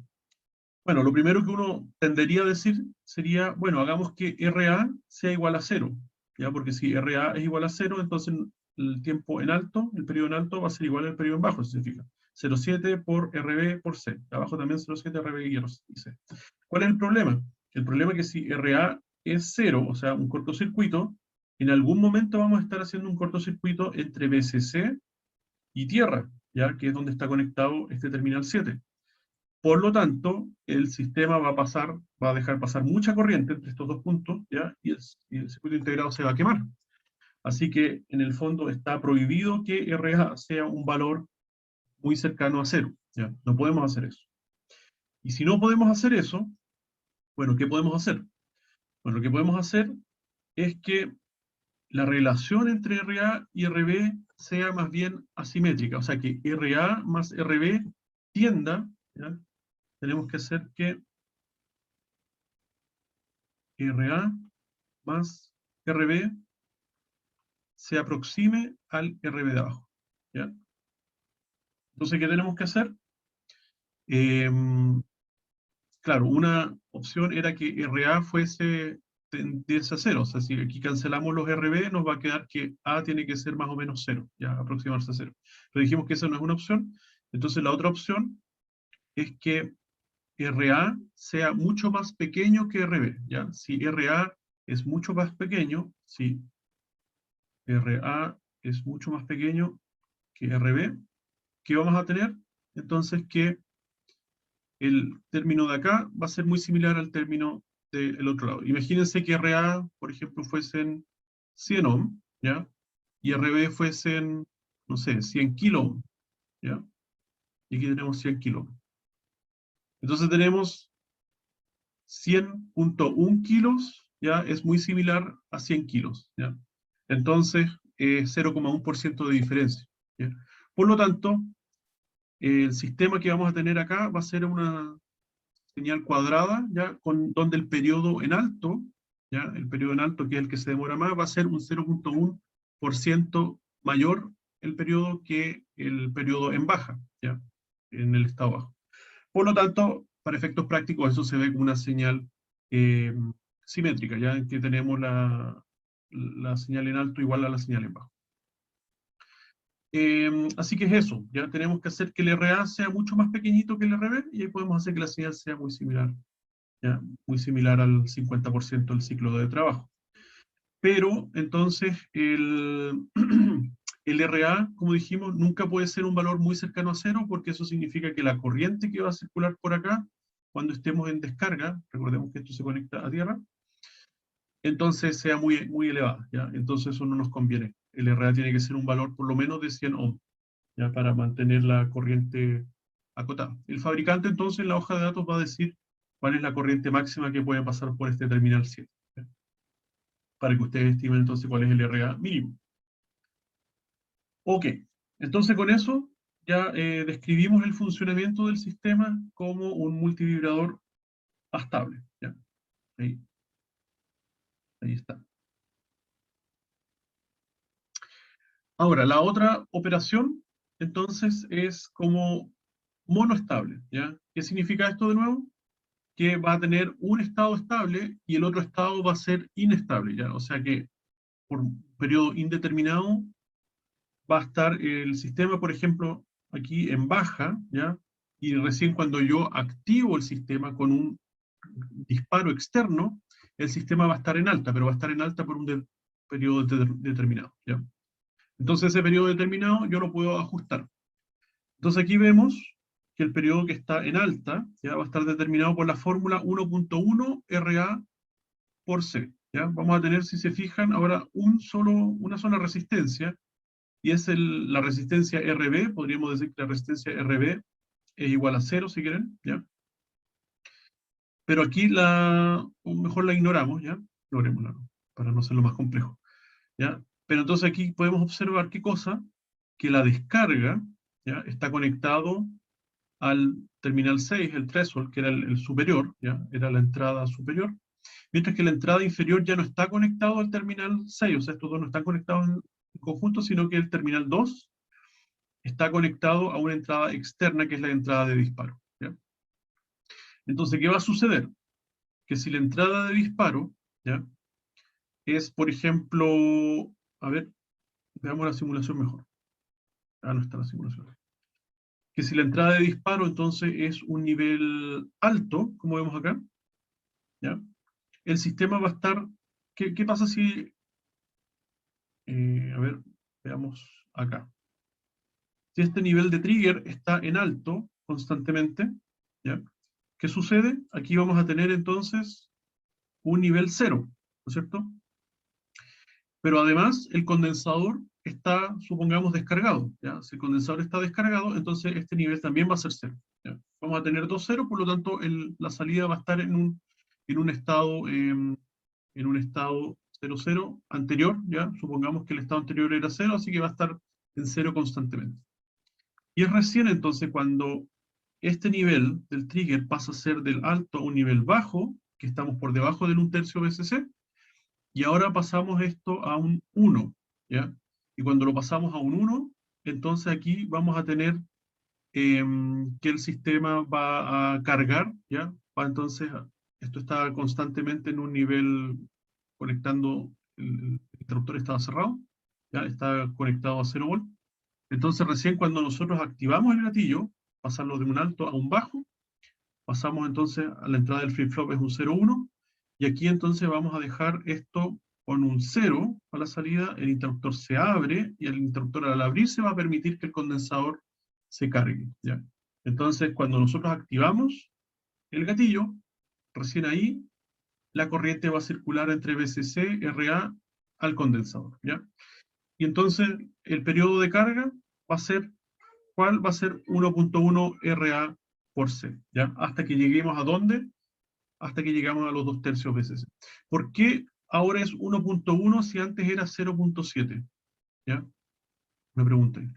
Bueno, lo primero que uno tendería a decir sería, bueno, hagamos que RA sea igual a 0, ¿ya? Porque si RA es igual a 0, entonces el tiempo en alto, el periodo en alto va a ser igual al periodo en bajo, si se fija. 0,7 por RB por C. Abajo también 0,7 RB y C. ¿Cuál es el problema? El problema es que si RA es 0, o sea, un cortocircuito, en algún momento vamos a estar haciendo un cortocircuito entre BCC y tierra, ¿ya? Que es donde está conectado este terminal 7. Por lo tanto, el sistema va a dejar pasar mucha corriente entre estos dos puntos, ¿ya? Y el circuito integrado se va a quemar. Así que, en el fondo, está prohibido que RA sea un valor muy cercano a 0, ¿ya? No podemos hacer eso. Y si no podemos hacer eso, bueno, ¿qué podemos hacer? Bueno, lo que podemos hacer es que la relación entre RA y RB sea más bien asimétrica, o sea, que RA más RB tienda, ¿ya? Tenemos que hacer que RA más RB se aproxime al RB de abajo, ¿ya? Entonces, ¿qué tenemos que hacer? Claro, una opción era que RA tendiese a 0, o sea, si aquí cancelamos los RB, nos va a quedar que A tiene que ser más o menos 0, ya, aproximarse a 0. Pero dijimos que esa no es una opción, entonces la otra opción es que RA sea mucho más pequeño que RB, ¿ya? Si RA es mucho más pequeño, si RA es mucho más pequeño que RB, ¿qué vamos a tener? Entonces que el término de acá va a ser muy similar al término del otro lado. Imagínense que RA, por ejemplo, fuesen 100 ohm, ¿ya? Y RB fuesen, no sé, 100 kilo ohm, ¿ya? Y aquí tenemos 100 kilo ohm. Entonces tenemos 100.1 kilos, ¿ya? Es muy similar a 100 kilos, ¿ya? Entonces, 0,1% de diferencia, ¿ya? Por lo tanto, el sistema que vamos a tener acá va a ser señal cuadrada, ¿ya? Donde el periodo en alto, ¿ya? El periodo en alto, que es el que se demora más, va a ser un 0,1% mayor el periodo que el periodo en baja, ¿ya? En el estado bajo. Por lo tanto, para efectos prácticos, eso se ve como una señal eh, simétrica, ya en que tenemos la señal en alto igual a la señal en bajo. Así que es eso, ya tenemos que hacer que el RA sea mucho más pequeñito que el RB, y ahí podemos hacer que la señal sea muy similar, ya, muy similar al 50% del ciclo de trabajo. Pero entonces el RA, como dijimos, nunca puede ser un valor muy cercano a cero, porque eso significa que la corriente que va a circular por acá, cuando estemos en descarga, recordemos que esto se conecta a tierra, entonces sea muy, muy elevada, ¿ya? Entonces eso no nos conviene. El RA tiene que ser un valor por lo menos de 100 ohms, ¿ya? Para mantener la corriente acotada. El fabricante entonces en la hoja de datos va a decir cuál es la corriente máxima que puede pasar por este terminal 7, ¿ya? Para que ustedes estimen entonces cuál es el RA mínimo. Ok, entonces con eso ya describimos el funcionamiento del sistema como un multivibrador estable, ¿ya? Ahí, ahí está. Ahora, la otra operación, entonces, es como monoestable, ¿ya? ¿Qué significa esto de nuevo? Que va a tener un estado estable y el otro estado va a ser inestable, ¿ya? O sea que por un periodo indeterminado va a estar el sistema, por ejemplo, aquí en baja, ¿ya? Y recién cuando yo activo el sistema con un disparo externo, el sistema va a estar en alta, pero va a estar en alta por un periodo determinado, ¿ya? Entonces ese periodo determinado yo lo puedo ajustar. Entonces aquí vemos que el periodo que está en alta, ¿ya? Va a estar determinado por la fórmula 1.1 RA por C, ¿ya? Vamos a tener, si se fijan, ahora una sola resistencia, y es la resistencia RB. Podríamos decir que la resistencia RB es igual a 0, si quieren, ¿ya? Pero aquí mejor la ignoramos, ¿ya? Ignorémosla, ¿no? Para no hacerlo más complejo, ¿ya? Pero entonces aquí podemos observar qué cosa, que la descarga, ¿ya? Está conectado al terminal 6, el threshold, que era el superior, ¿ya? Era la entrada superior, mientras que la entrada inferior ya no está conectado al terminal 6, o sea, estos dos no están conectados en conjunto, sino que el terminal 2 está conectado a una entrada externa, que es la entrada de disparo, ¿ya? Entonces, ¿qué va a suceder? Que si la entrada de disparo, ¿ya? Es, por ejemplo, a ver, veamos la simulación mejor. Ah, no está la simulación. Que si la entrada de disparo entonces es un nivel alto, como vemos acá, ¿ya? El sistema va a estar... ¿Qué pasa si... a ver, veamos acá. Si este nivel de trigger está en alto constantemente, ¿ya? ¿Qué sucede? Aquí vamos a tener entonces un nivel cero, ¿no es cierto? Pero además el condensador está, supongamos, descargado, ¿ya? Si el condensador está descargado, entonces este nivel también va a ser cero, ¿ya? Vamos a tener dos ceros, por lo tanto la salida va a estar en un estado 0,0 anterior, ¿ya? Supongamos que el estado anterior era 0, así que va a estar en 0 constantemente. Y es recién entonces cuando este nivel del trigger pasa a ser del alto a un nivel bajo, que estamos por debajo del 1/3 BSC, y ahora pasamos esto a un 1, ¿ya? Y cuando lo pasamos a un 1, entonces aquí vamos a tener que el sistema va a cargar, ¿ya? Esto está constantemente en un nivel conectando, el interruptor estaba cerrado, ¿ya? Está conectado a 0 volt. Entonces recién cuando nosotros activamos el gatillo, pasarlo de un alto a un bajo, pasamos entonces a la entrada del flip-flop es un 0,1, y aquí entonces vamos a dejar esto con un 0 a la salida, el interruptor se abre, y el interruptor al abrirse va a permitir que el condensador se cargue, ¿ya? Entonces cuando nosotros activamos el gatillo, recién ahí la corriente va a circular entre VCC, RA al condensador, ¿ya? Y entonces el periodo de carga va a ser, ¿cuál? Va a ser 1.1 RA por C, ¿ya? Hasta que lleguemos ¿a dónde? Hasta que llegamos a los 2/3 VCC. ¿Por qué ahora es 1.1 si antes era 0.7? ¿Ya? Me pregunté.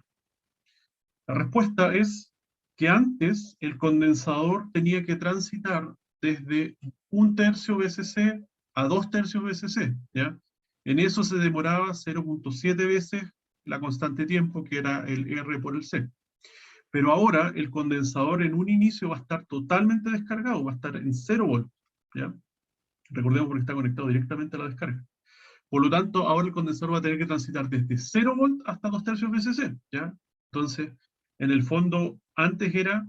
La respuesta es que antes el condensador tenía que transitar desde 1/3 BCC a 2/3 BCC, ¿ya? En eso se demoraba 0.7 veces la constante tiempo, que era el R por el C. Pero ahora el condensador en un inicio va a estar totalmente descargado, va a estar en 0 volts, ¿ya? Recordemos porque está conectado directamente a la descarga. Por lo tanto, ahora el condensador va a tener que transitar desde 0 volt hasta 2/3 BCC, ¿ya? Entonces, en el fondo, antes era,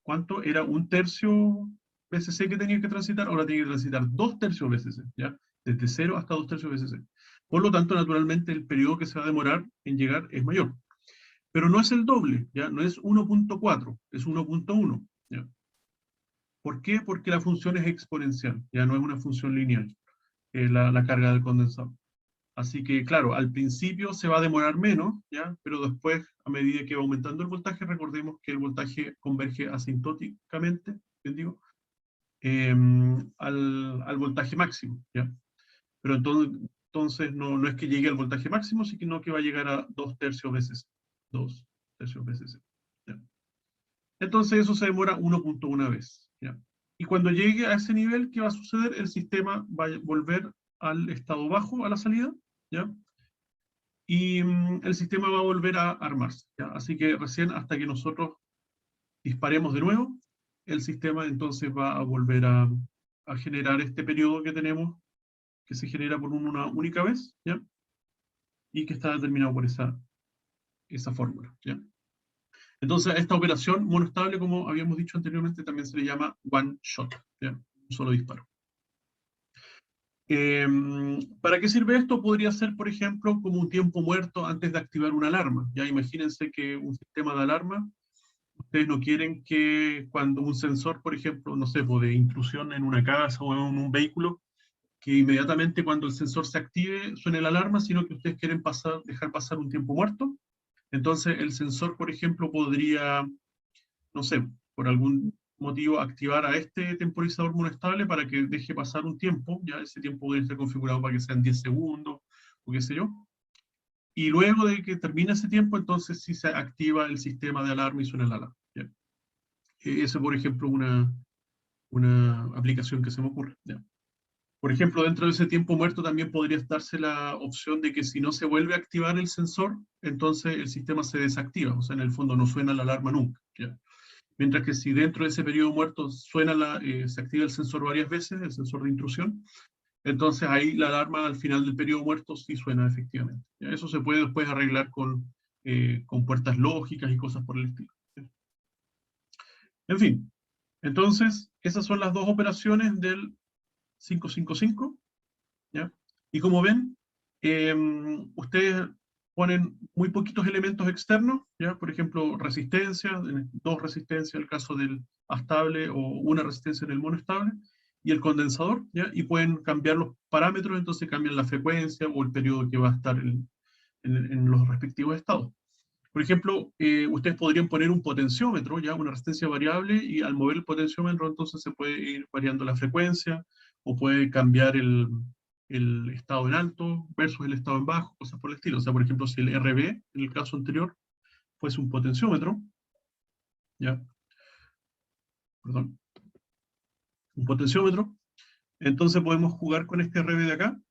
¿cuánto? Era 1/3 BCC que tenía que transitar, ahora tiene que transitar 2/3 BCC, ¿ya? Desde 0 hasta 2/3 BCC. Por lo tanto, naturalmente, el periodo que se va a demorar en llegar es mayor. Pero no es el doble, ¿ya? No es 1.4, es 1.1, ¿ya? ¿Por qué? Porque la función es exponencial, ya no es una función lineal, la carga del condensador. Así que, claro, al principio se va a demorar menos, ¿ya? Pero después, a medida que va aumentando el voltaje, recordemos que el voltaje converge asintóticamente, ¿bien digo? Al voltaje máximo, ¿ya? Pero entonces no es que llegue al voltaje máximo, sino que va a llegar a 2/3 veces. 2/3 veces. ¿Ya? Entonces eso se demora 1.1 vez, ¿ya? Y cuando llegue a ese nivel, ¿qué va a suceder? El sistema va a volver al estado bajo, a la salida, ¿ya? Y el sistema va a volver a armarse, ¿ya? Así que recién hasta que nosotros disparemos de nuevo, el sistema entonces va a volver a generar este periodo que tenemos, que se genera por una única vez, ¿ya? Y que está determinado por esa fórmula, ¿ya? Entonces a esta operación monostable, como habíamos dicho anteriormente, también se le llama one shot, ¿ya? Un solo disparo. ¿Para qué sirve esto? Podría ser, por ejemplo, como un tiempo muerto antes de activar una alarma. Ya imagínense que un sistema de alarma, ustedes no quieren que cuando un sensor, por ejemplo, no sé, pues de intrusión en una casa o en un vehículo, que inmediatamente cuando el sensor se active suene la alarma, sino que ustedes quieren dejar pasar un tiempo muerto. Entonces el sensor, por ejemplo, podría, no sé, por algún motivo activar a este temporizador monostable para que deje pasar un tiempo, ya ese tiempo podría estar configurado para que sean 10 segundos o qué sé yo, y luego de que termine ese tiempo, entonces sí se activa el sistema de alarma y suena la alarma. ¿Ya? Eso, por ejemplo, una aplicación que se me ocurre. ¿Ya? Por ejemplo, dentro de ese tiempo muerto también podría darse la opción de que si no se vuelve a activar el sensor, entonces el sistema se desactiva, o sea, en el fondo no suena la alarma nunca. ¿Ya? Mientras que si dentro de ese periodo muerto se activa el sensor varias veces, el sensor de intrusión, entonces ahí la alarma al final del periodo muerto sí suena efectivamente. ¿Ya? Eso se puede después arreglar con puertas lógicas y cosas por el estilo. ¿Sí? En fin, entonces esas son las dos operaciones del 555. ¿Ya? Y como ven, ustedes ponen muy poquitos elementos externos, ¿ya? Por ejemplo, resistencia, dos resistencias en el caso del astable o una resistencia en el monoestable, y el condensador, ¿ya? Y pueden cambiar los parámetros, entonces cambian la frecuencia o el periodo que va a estar en los respectivos estados. Por ejemplo, ustedes podrían poner un potenciómetro, ya una resistencia variable, y al mover el potenciómetro entonces se puede ir variando la frecuencia, o puede cambiar el estado en alto versus el estado en bajo, cosas por el estilo. O sea, por ejemplo, si el RB, en el caso anterior, fuese un potenciómetro, ya, perdón, un potenciómetro, entonces podemos jugar con este RB de acá,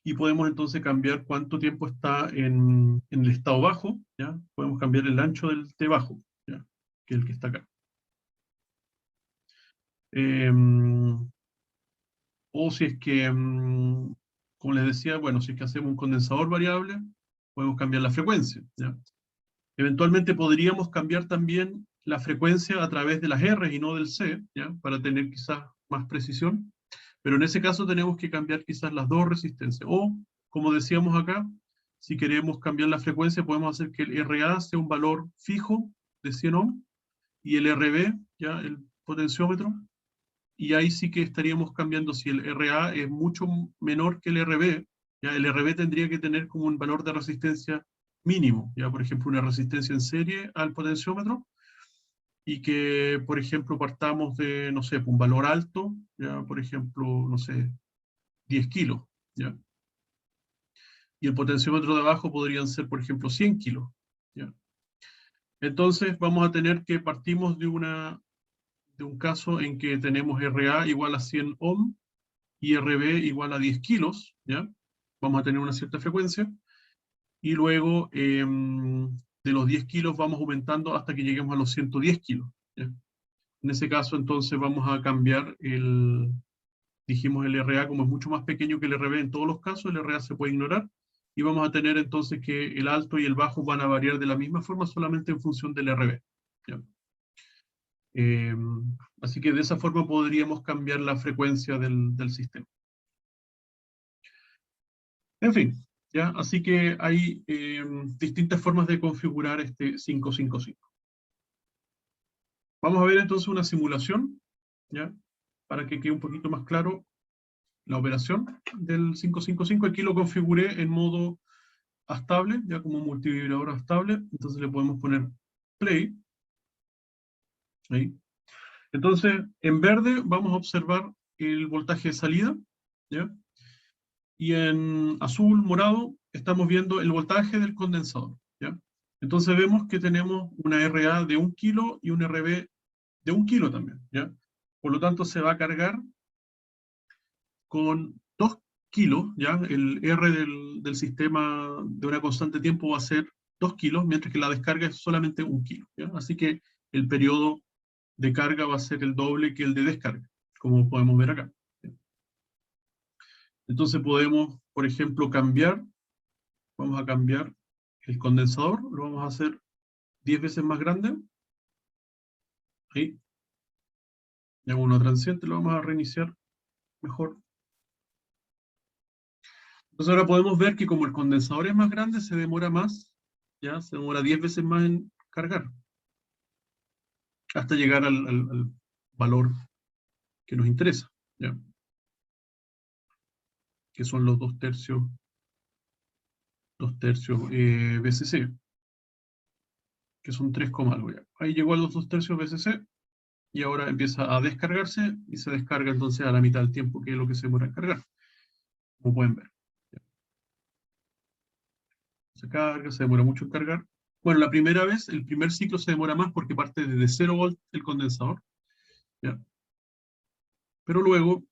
y podemos entonces cambiar cuánto tiempo está en el estado bajo, ¿ya? Podemos cambiar el ancho del T bajo, ¿ya? Que es el que está acá. O si es que, como les decía, bueno, si es que hacemos un condensador variable, podemos cambiar la frecuencia, ¿ya? Eventualmente podríamos cambiar también la frecuencia a través de las R y no del C, ¿ya? Para tener quizás más precisión, pero en ese caso tenemos que cambiar quizás las dos resistencias. O, como decíamos acá, si queremos cambiar la frecuencia, podemos hacer que el RA sea un valor fijo de 100 ohm, y el RB, ¿ya? El potenciómetro, y ahí sí que estaríamos cambiando si el RA es mucho menor que el RB, ¿ya? El RB tendría que tener como un valor de resistencia mínimo, ya por ejemplo una resistencia en serie al potenciómetro, y que por ejemplo partamos de, no sé, un valor alto, ya por ejemplo, no sé, 10 kilos, ¿ya? Y el potenciómetro de abajo podrían ser por ejemplo 100 kilos, ¿ya? Entonces vamos a tener que partimos de un caso en que tenemos RA igual a 100 ohm y RB igual a 10 kilos, ¿ya? Vamos a tener una cierta frecuencia, y luego de los 10 kilos vamos aumentando hasta que lleguemos a los 110 kilos, ¿ya? En ese caso entonces vamos a cambiar dijimos el RA como es mucho más pequeño que el RB en todos los casos, el RA se puede ignorar, y vamos a tener entonces que el alto y el bajo van a variar de la misma forma solamente en función del RB, ¿ya? Eh, Así que de esa forma podríamos cambiar la frecuencia del sistema. En fin, ¿ya? Así que hay distintas formas de configurar este 555. Vamos a ver entonces una simulación, ¿ya? Para que quede un poquito más claro la operación del 555. Aquí lo configuré en modo estable, ya como un multivibrador estable. Entonces le podemos poner play. Ahí. Entonces, en verde vamos a observar el voltaje de salida, ¿ya? Y en azul, morado, estamos viendo el voltaje del condensador, ¿ya? Entonces vemos que tenemos una RA de 1 kilo y un RB de 1 kilo también, ¿ya? Por lo tanto, se va a cargar con 2 kilos, ¿ya? El R del sistema de una constante tiempo va a ser 2 kilos, mientras que la descarga es solamente 1 kilo, ¿ya? Así que el periodo de carga va a ser el doble que el de descarga, como podemos ver acá. Entonces podemos, por ejemplo, vamos a cambiar el condensador, lo vamos a hacer 10 veces más grande. Ahí, y hago una transiente, lo vamos a reiniciar mejor. Entonces ahora podemos ver que como el condensador es más grande, se demora más, ya se demora 10 veces más en cargar, hasta llegar al valor que nos interesa, ¿ya? Que son los 2 tercios BCC, que son 3, algo ya. Ahí llegó a los 2 tercios BCC, y ahora empieza a descargarse, y se descarga entonces a la mitad del tiempo, que es lo que se demora en cargar, como pueden ver. Se carga, se demora mucho en cargar. Bueno, la primera vez, el primer ciclo se demora más porque parte desde 0 volt el condensador, ¿ya? Pero luego,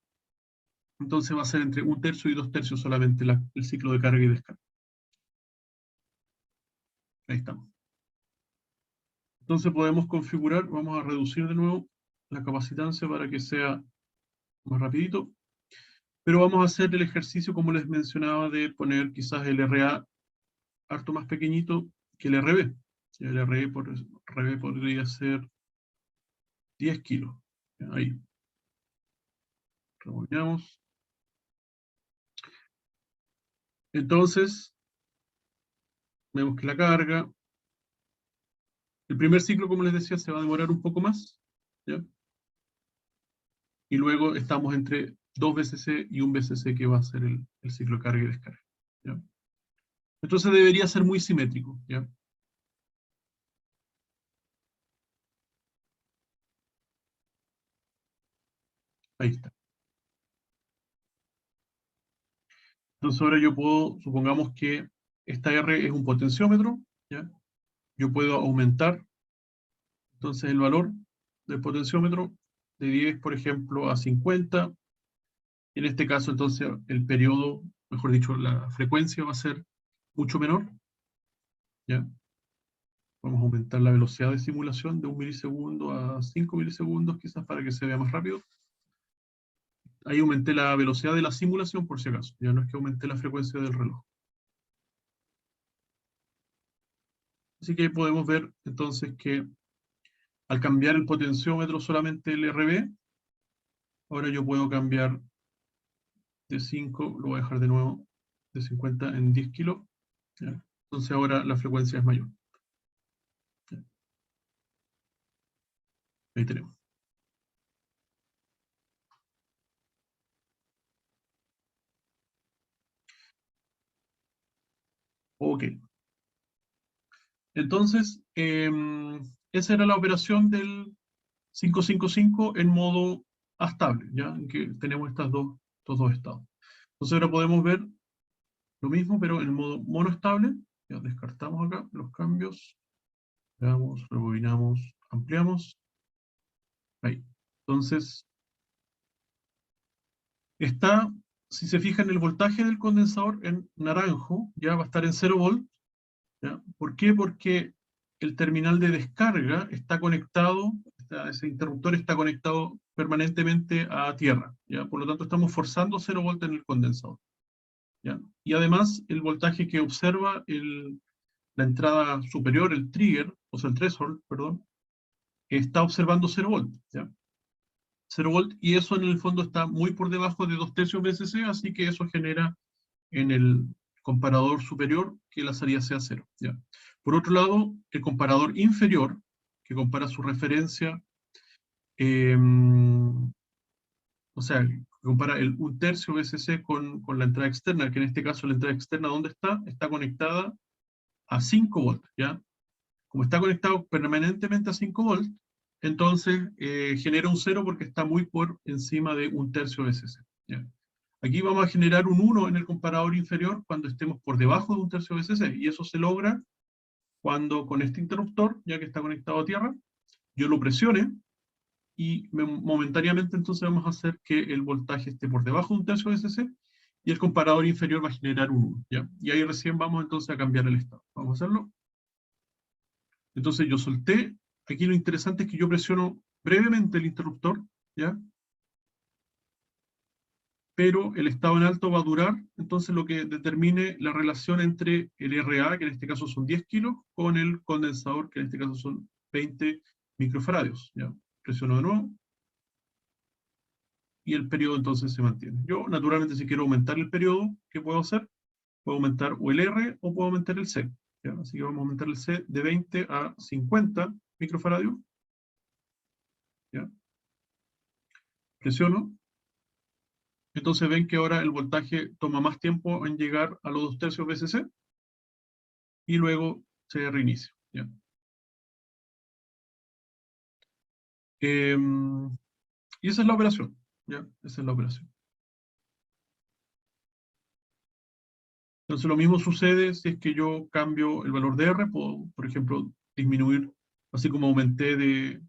entonces va a ser entre 1 tercio y 2 tercios solamente el ciclo de carga y descarga. Ahí estamos. Entonces podemos configurar, vamos a reducir de nuevo la capacitancia para que sea más rapidito, pero vamos a hacer el ejercicio, como les mencionaba, de poner quizás el RA harto más pequeñito que el RB. El RB podría ser 10 kilos. Ahí, revolvemos. Entonces, vemos que la carga, el primer ciclo, como les decía, se va a demorar un poco más, ¿ya? Y luego estamos entre 2 BCC y 1 BCC, que va a ser el ciclo de carga y descarga, ¿ya? Entonces debería ser muy simétrico, ¿ya? Ahí está. Entonces ahora yo puedo, supongamos que esta R es un potenciómetro, ¿ya? Yo puedo aumentar entonces el valor del potenciómetro de 10, por ejemplo, a 50. En este caso, entonces, el periodo, mejor dicho, la frecuencia va a ser mucho menor, ¿ya? Vamos a aumentar la velocidad de simulación de 1 milisegundo a 5 milisegundos, quizás para que se vea más rápido. Ahí aumenté la velocidad de la simulación, por si acaso. Ya no es que aumenté la frecuencia del reloj. Así que podemos ver, entonces, que al cambiar el potenciómetro solamente el RB, ahora yo puedo cambiar de 5, lo voy a dejar de nuevo, de 50 en 10 kilos, ¿ya? Entonces ahora la frecuencia es mayor, ¿ya? Ahí tenemos. Ok. Entonces, esa era la operación del 555 en modo estable, ¿ya? En que tenemos estos dos estados. Entonces ahora podemos ver lo mismo, pero en modo monoestable. Ya descartamos acá los cambios. Veamos, rebobinamos, ampliamos. Ahí. Entonces, está, si se fijan, el voltaje del condensador en naranjo, ya va a estar en 0 volt. ¿Ya? ¿Por qué? Porque el terminal de descarga está conectado, ese interruptor está conectado permanentemente a tierra, ¿ya? Por lo tanto, estamos forzando 0 volt en el condensador, ¿ya? Y además, el voltaje que observa la entrada superior, el trigger, o sea, el threshold, perdón, está observando 0 volt, ¿ya? 0 volt, y eso en el fondo está muy por debajo de 2/3 VCC, así que eso genera en el comparador superior que la salida sea 0, ¿ya? Por otro lado, el comparador inferior, que compara su referencia, eh, o sea, compara el 1/3 VCC con la entrada externa, que en este caso la entrada externa, ¿dónde está? Está conectada a 5 volts, ¿ya? Como está conectado permanentemente a 5 volts, entonces genera un 0 porque está muy por encima de 1/3 VCC, ¿ya? Aquí vamos a generar un 1 en el comparador inferior cuando estemos por debajo de 1/3 VCC, y eso se logra cuando con este interruptor, ya que está conectado a tierra, yo lo presione, y momentáneamente entonces vamos a hacer que el voltaje esté por debajo de 1/3 VCC, y el comparador inferior va a generar un 1, ¿ya? Y ahí recién vamos entonces a cambiar el estado. Vamos a hacerlo. Entonces yo solté, aquí lo interesante es que yo presiono brevemente el interruptor, ¿ya? Pero el estado en alto va a durar, entonces lo que determine la relación entre el RA, que en este caso son 10 kilos, con el condensador, que en este caso son 20 microfaradios, ¿ya? Presiono de nuevo, y el periodo entonces se mantiene. Yo, naturalmente, si quiero aumentar el periodo, ¿qué puedo hacer? Puedo aumentar o el R o puedo aumentar el C, ¿ya? Así que vamos a aumentar el C de 20 a 50 microfaradios, ¿ya? Presiono. Entonces ven que ahora el voltaje toma más tiempo en llegar a los 2/3 VCC, y luego se reinicia, ¿ya? Y esa es la operación, ¿ya? Esa es la operación. Entonces lo mismo sucede si es que yo cambio el valor de R, puedo, por ejemplo, disminuir, así como aumenté ¿de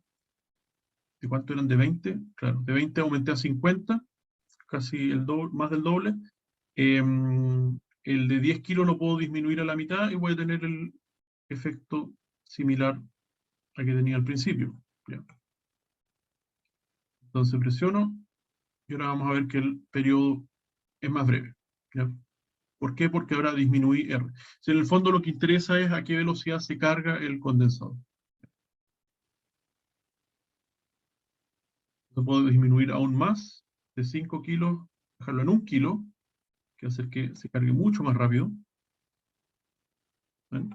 cuánto eran? De 20, claro, de 20 aumenté a 50, casi el doble, más del doble. El de 10 kilos lo puedo disminuir a la mitad y voy a tener el efecto similar al que tenía al principio, ¿ya? Entonces presiono, y ahora vamos a ver que el periodo es más breve, ¿ya? ¿Por qué? Porque ahora disminuí R. Si en el fondo lo que interesa es a qué velocidad se carga el condensador. Lo puedo disminuir aún más, de 5 kilos, dejarlo en 1 kilo, que hace que se cargue mucho más rápido. ¿Ven?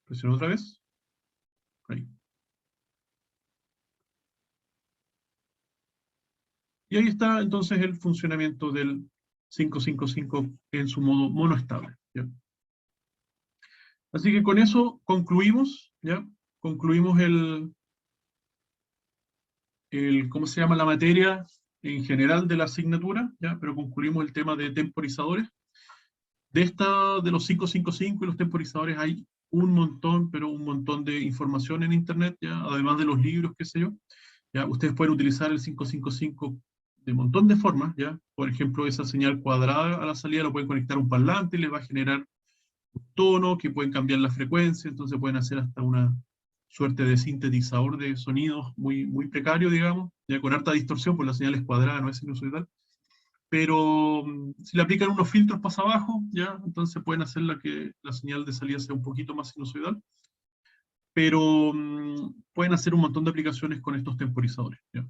Presiono otra vez. Ahí. Y ahí está entonces el funcionamiento del 555 en su modo monoestable, ¿ya? Así que con eso concluimos, ¿ya? Concluimos ¿cómo se llama? La materia en general de la asignatura, ¿ya? Pero concluimos el tema de temporizadores. De los 555 y los temporizadores hay un montón, pero un montón de información en internet, ¿ya? Además de los libros, qué sé yo. ¿Ya? Ustedes pueden utilizar el 555 de un montón de formas, ¿ya? Por ejemplo, esa señal cuadrada a la salida lo pueden conectar a un parlante y les va a generar un tono, que pueden cambiar la frecuencia, entonces pueden hacer hasta una suerte de sintetizador de sonidos muy, muy precario, digamos, ya con harta distorsión, por la señal es cuadrada, no es sinusoidal. Pero si le aplican unos filtros para abajo, ya, entonces pueden hacer que la señal de salida sea un poquito más sinusoidal. Pero pueden hacer un montón de aplicaciones con estos temporizadores, ¿ya?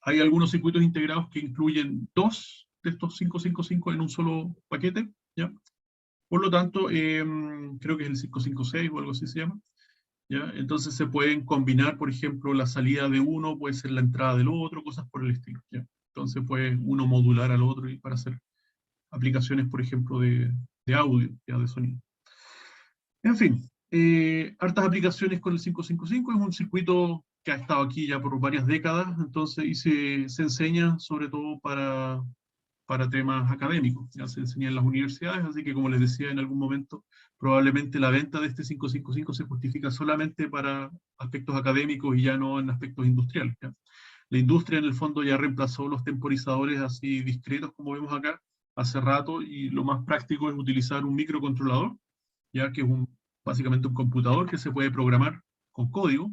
Hay algunos circuitos integrados que incluyen dos de estos 555 en un solo paquete, ¿ya? Por lo tanto, creo que es el 556 o algo así se llama, ¿ya? Entonces se pueden combinar, por ejemplo, la salida de uno puede ser la entrada del otro, cosas por el estilo, ¿ya? Entonces puede uno modular al otro y para hacer aplicaciones, por ejemplo, de audio, ya de sonido. En fin, hartas aplicaciones con el 555, es un circuito que ha estado aquí ya por varias décadas, entonces, y se enseña sobre todo para para temas académicos, ya se enseña en las universidades, así que como les decía en algún momento, probablemente la venta de este 555 se justifica solamente para aspectos académicos y ya no en aspectos industriales, ¿ya? La industria en el fondo ya reemplazó los temporizadores así discretos como vemos acá hace rato, y lo más práctico es utilizar un microcontrolador, ya que es básicamente un computador que se puede programar con código,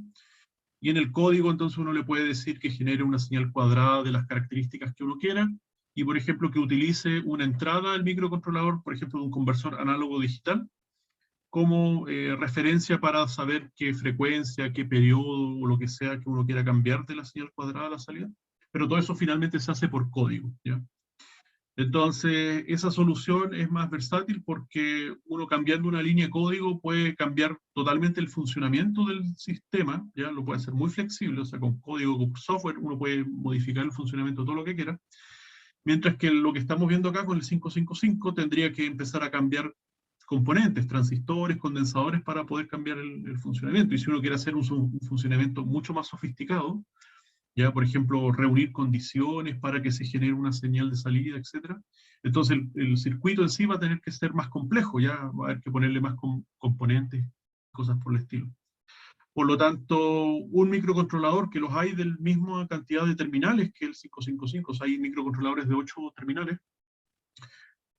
y en el código entonces uno le puede decir que genere una señal cuadrada de las características que uno quiera, y por ejemplo que utilice una entrada del microcontrolador, por ejemplo de un conversor análogo digital, como referencia para saber qué frecuencia, qué periodo o lo que sea que uno quiera cambiar de la señal cuadrada a la salida. Pero todo eso finalmente se hace por código, ¿ya? Entonces, esa solución es más versátil porque uno cambiando una línea de código puede cambiar totalmente el funcionamiento del sistema, ya lo puede hacer muy flexible, o sea, con código, con software, uno puede modificar el funcionamiento todo lo que quiera, mientras que lo que estamos viendo acá con el 555 tendría que empezar a cambiar componentes, transistores, condensadores para poder cambiar el funcionamiento. Y si uno quiere hacer un funcionamiento mucho más sofisticado, ya, por ejemplo, reunir condiciones para que se genere una señal de salida, etc. Entonces el circuito en sí va a tener que ser más complejo, ya va a haber que ponerle más componentes, cosas por el estilo. Por lo tanto, un microcontrolador, que los hay de la misma cantidad de terminales que el 555, o sea, hay microcontroladores de 8 terminales,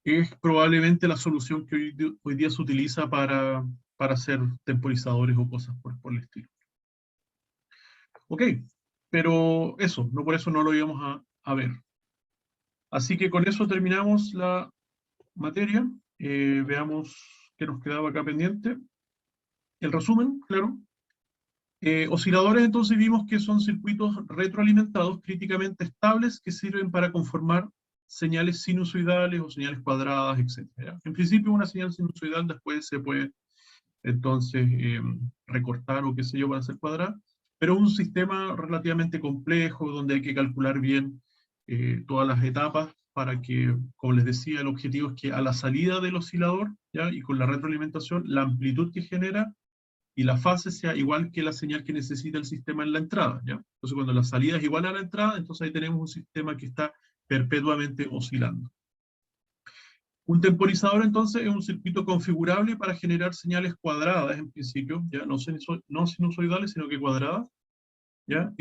es probablemente la solución que hoy día se utiliza para hacer temporizadores o cosas por el estilo. Ok, pero eso, no por eso no lo íbamos a ver. Así que con eso terminamos la materia. Veamos qué nos quedaba acá pendiente. El resumen, claro. Osciladores, entonces vimos que son circuitos retroalimentados críticamente estables que sirven para conformar señales sinusoidales o señales cuadradas, etc. En principio una señal sinusoidal después se puede entonces recortar o qué sé yo para hacer cuadrada, pero es un sistema relativamente complejo donde hay que calcular bien todas las etapas para que, como les decía, el objetivo es que a la salida del oscilador, ¿ya? Y con la retroalimentación, la amplitud que genera y la fase sea igual que la señal que necesita el sistema en la entrada, ¿ya? Entonces cuando la salida es igual a la entrada, entonces ahí tenemos un sistema que está perpetuamente oscilando. Un temporizador entonces es un circuito configurable para generar señales cuadradas en principio, ¿ya? No sinusoidales, sino que cuadradas, ¿ya?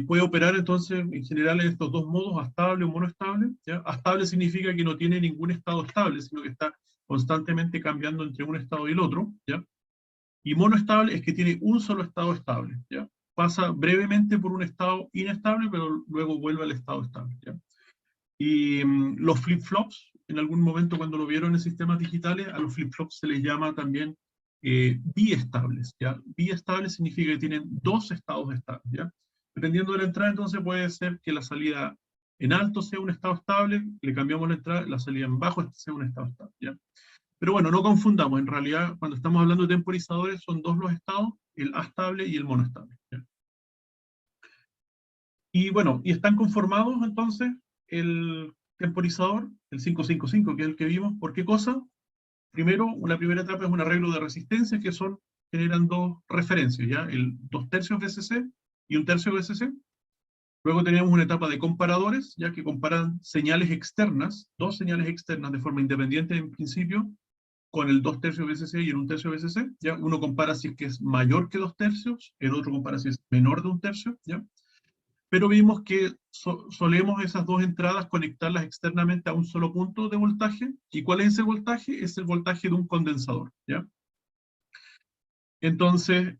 Puede operar entonces en general en estos dos modos, astable o monoestable, ¿ya? Astable significa que no tiene ningún estado estable, sino que está constantemente cambiando entre un estado y el otro, ¿ya? Y monoestable es que tiene un solo estado estable, ¿ya? Pasa brevemente por un estado inestable, pero luego vuelve al estado estable, ¿ya? Y los flip-flops, en algún momento cuando lo vieron en sistemas digitales, a los flip-flops se les llama también biestables, ¿ya? Biestables significa que tienen dos estados estables, ¿ya? Dependiendo de la entrada, entonces puede ser que la salida en alto sea un estado estable, le cambiamos la entrada, la salida en bajo sea un estado estable, ¿ya? Pero bueno, no confundamos, en realidad cuando estamos hablando de temporizadores son dos los estados, el astable y el monoestable, ¿ya? Y bueno, y están conformados entonces el temporizador, el 555, que es el que vimos, ¿por qué cosa? Primero, una primera etapa es un arreglo de resistencia, que generan dos referencias, ¿ya? El 2/3 VCC y 1/3 VCC. Luego tenemos una etapa de comparadores, ya que comparan señales externas, dos señales externas de forma independiente en principio, con el 2/3 VCC y el 1/3 VCC, ¿ya? Uno compara si es que es mayor que 2/3, el otro compara si es menor de 1/3, ¿ya? Pero vimos que solemos esas dos entradas conectarlas externamente a un solo punto de voltaje. ¿Y cuál es ese voltaje? Es el voltaje de un condensador, ¿ya? Entonces,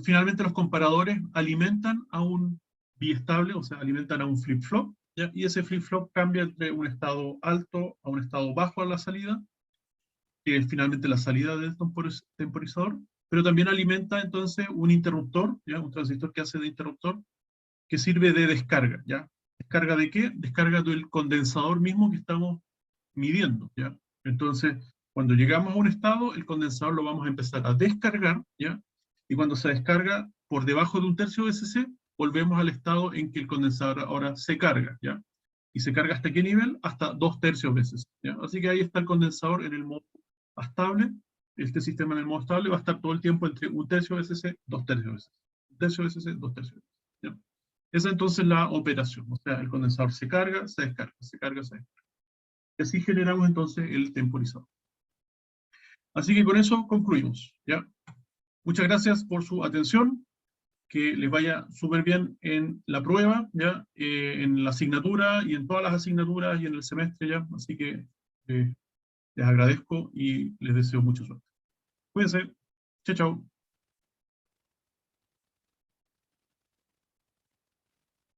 finalmente los comparadores alimentan a un biestable, o sea, alimentan a un flip-flop, ¿ya? Y ese flip-flop cambia entre un estado alto a un estado bajo a la salida, que es finalmente la salida del temporizador, pero también alimenta entonces un interruptor, ¿ya? Un transistor que hace de interruptor, que sirve de descarga, ¿ya? ¿Descarga de qué? Descarga del condensador mismo que estamos midiendo, ¿ya? Entonces, cuando llegamos a un estado, el condensador lo vamos a empezar a descargar, ¿ya? Y cuando se descarga por debajo de 1/3 VCC, volvemos al estado en que el condensador ahora se carga, ¿ya? ¿Y se carga hasta qué nivel? Hasta 2/3 VCC, ¿ya? Así que ahí está el condensador en el modo estable. Este sistema en el modo estable va a estar todo el tiempo entre 1/3 VCC, 2/3 VCC. 1/3 VCC, 2/3 VCC, ¿ya? Esa es entonces la operación, o sea, el condensador se carga, se descarga, se carga, se descarga. y así generamos entonces el temporizador. Así que con eso concluimos, ¿ya? Muchas gracias por su atención, que les vaya súper bien en la prueba, ¿ya? En la asignatura y en todas las asignaturas y en el semestre, ¿ya? Así que les agradezco y les deseo mucha suerte. Cuídense. Chao, chao.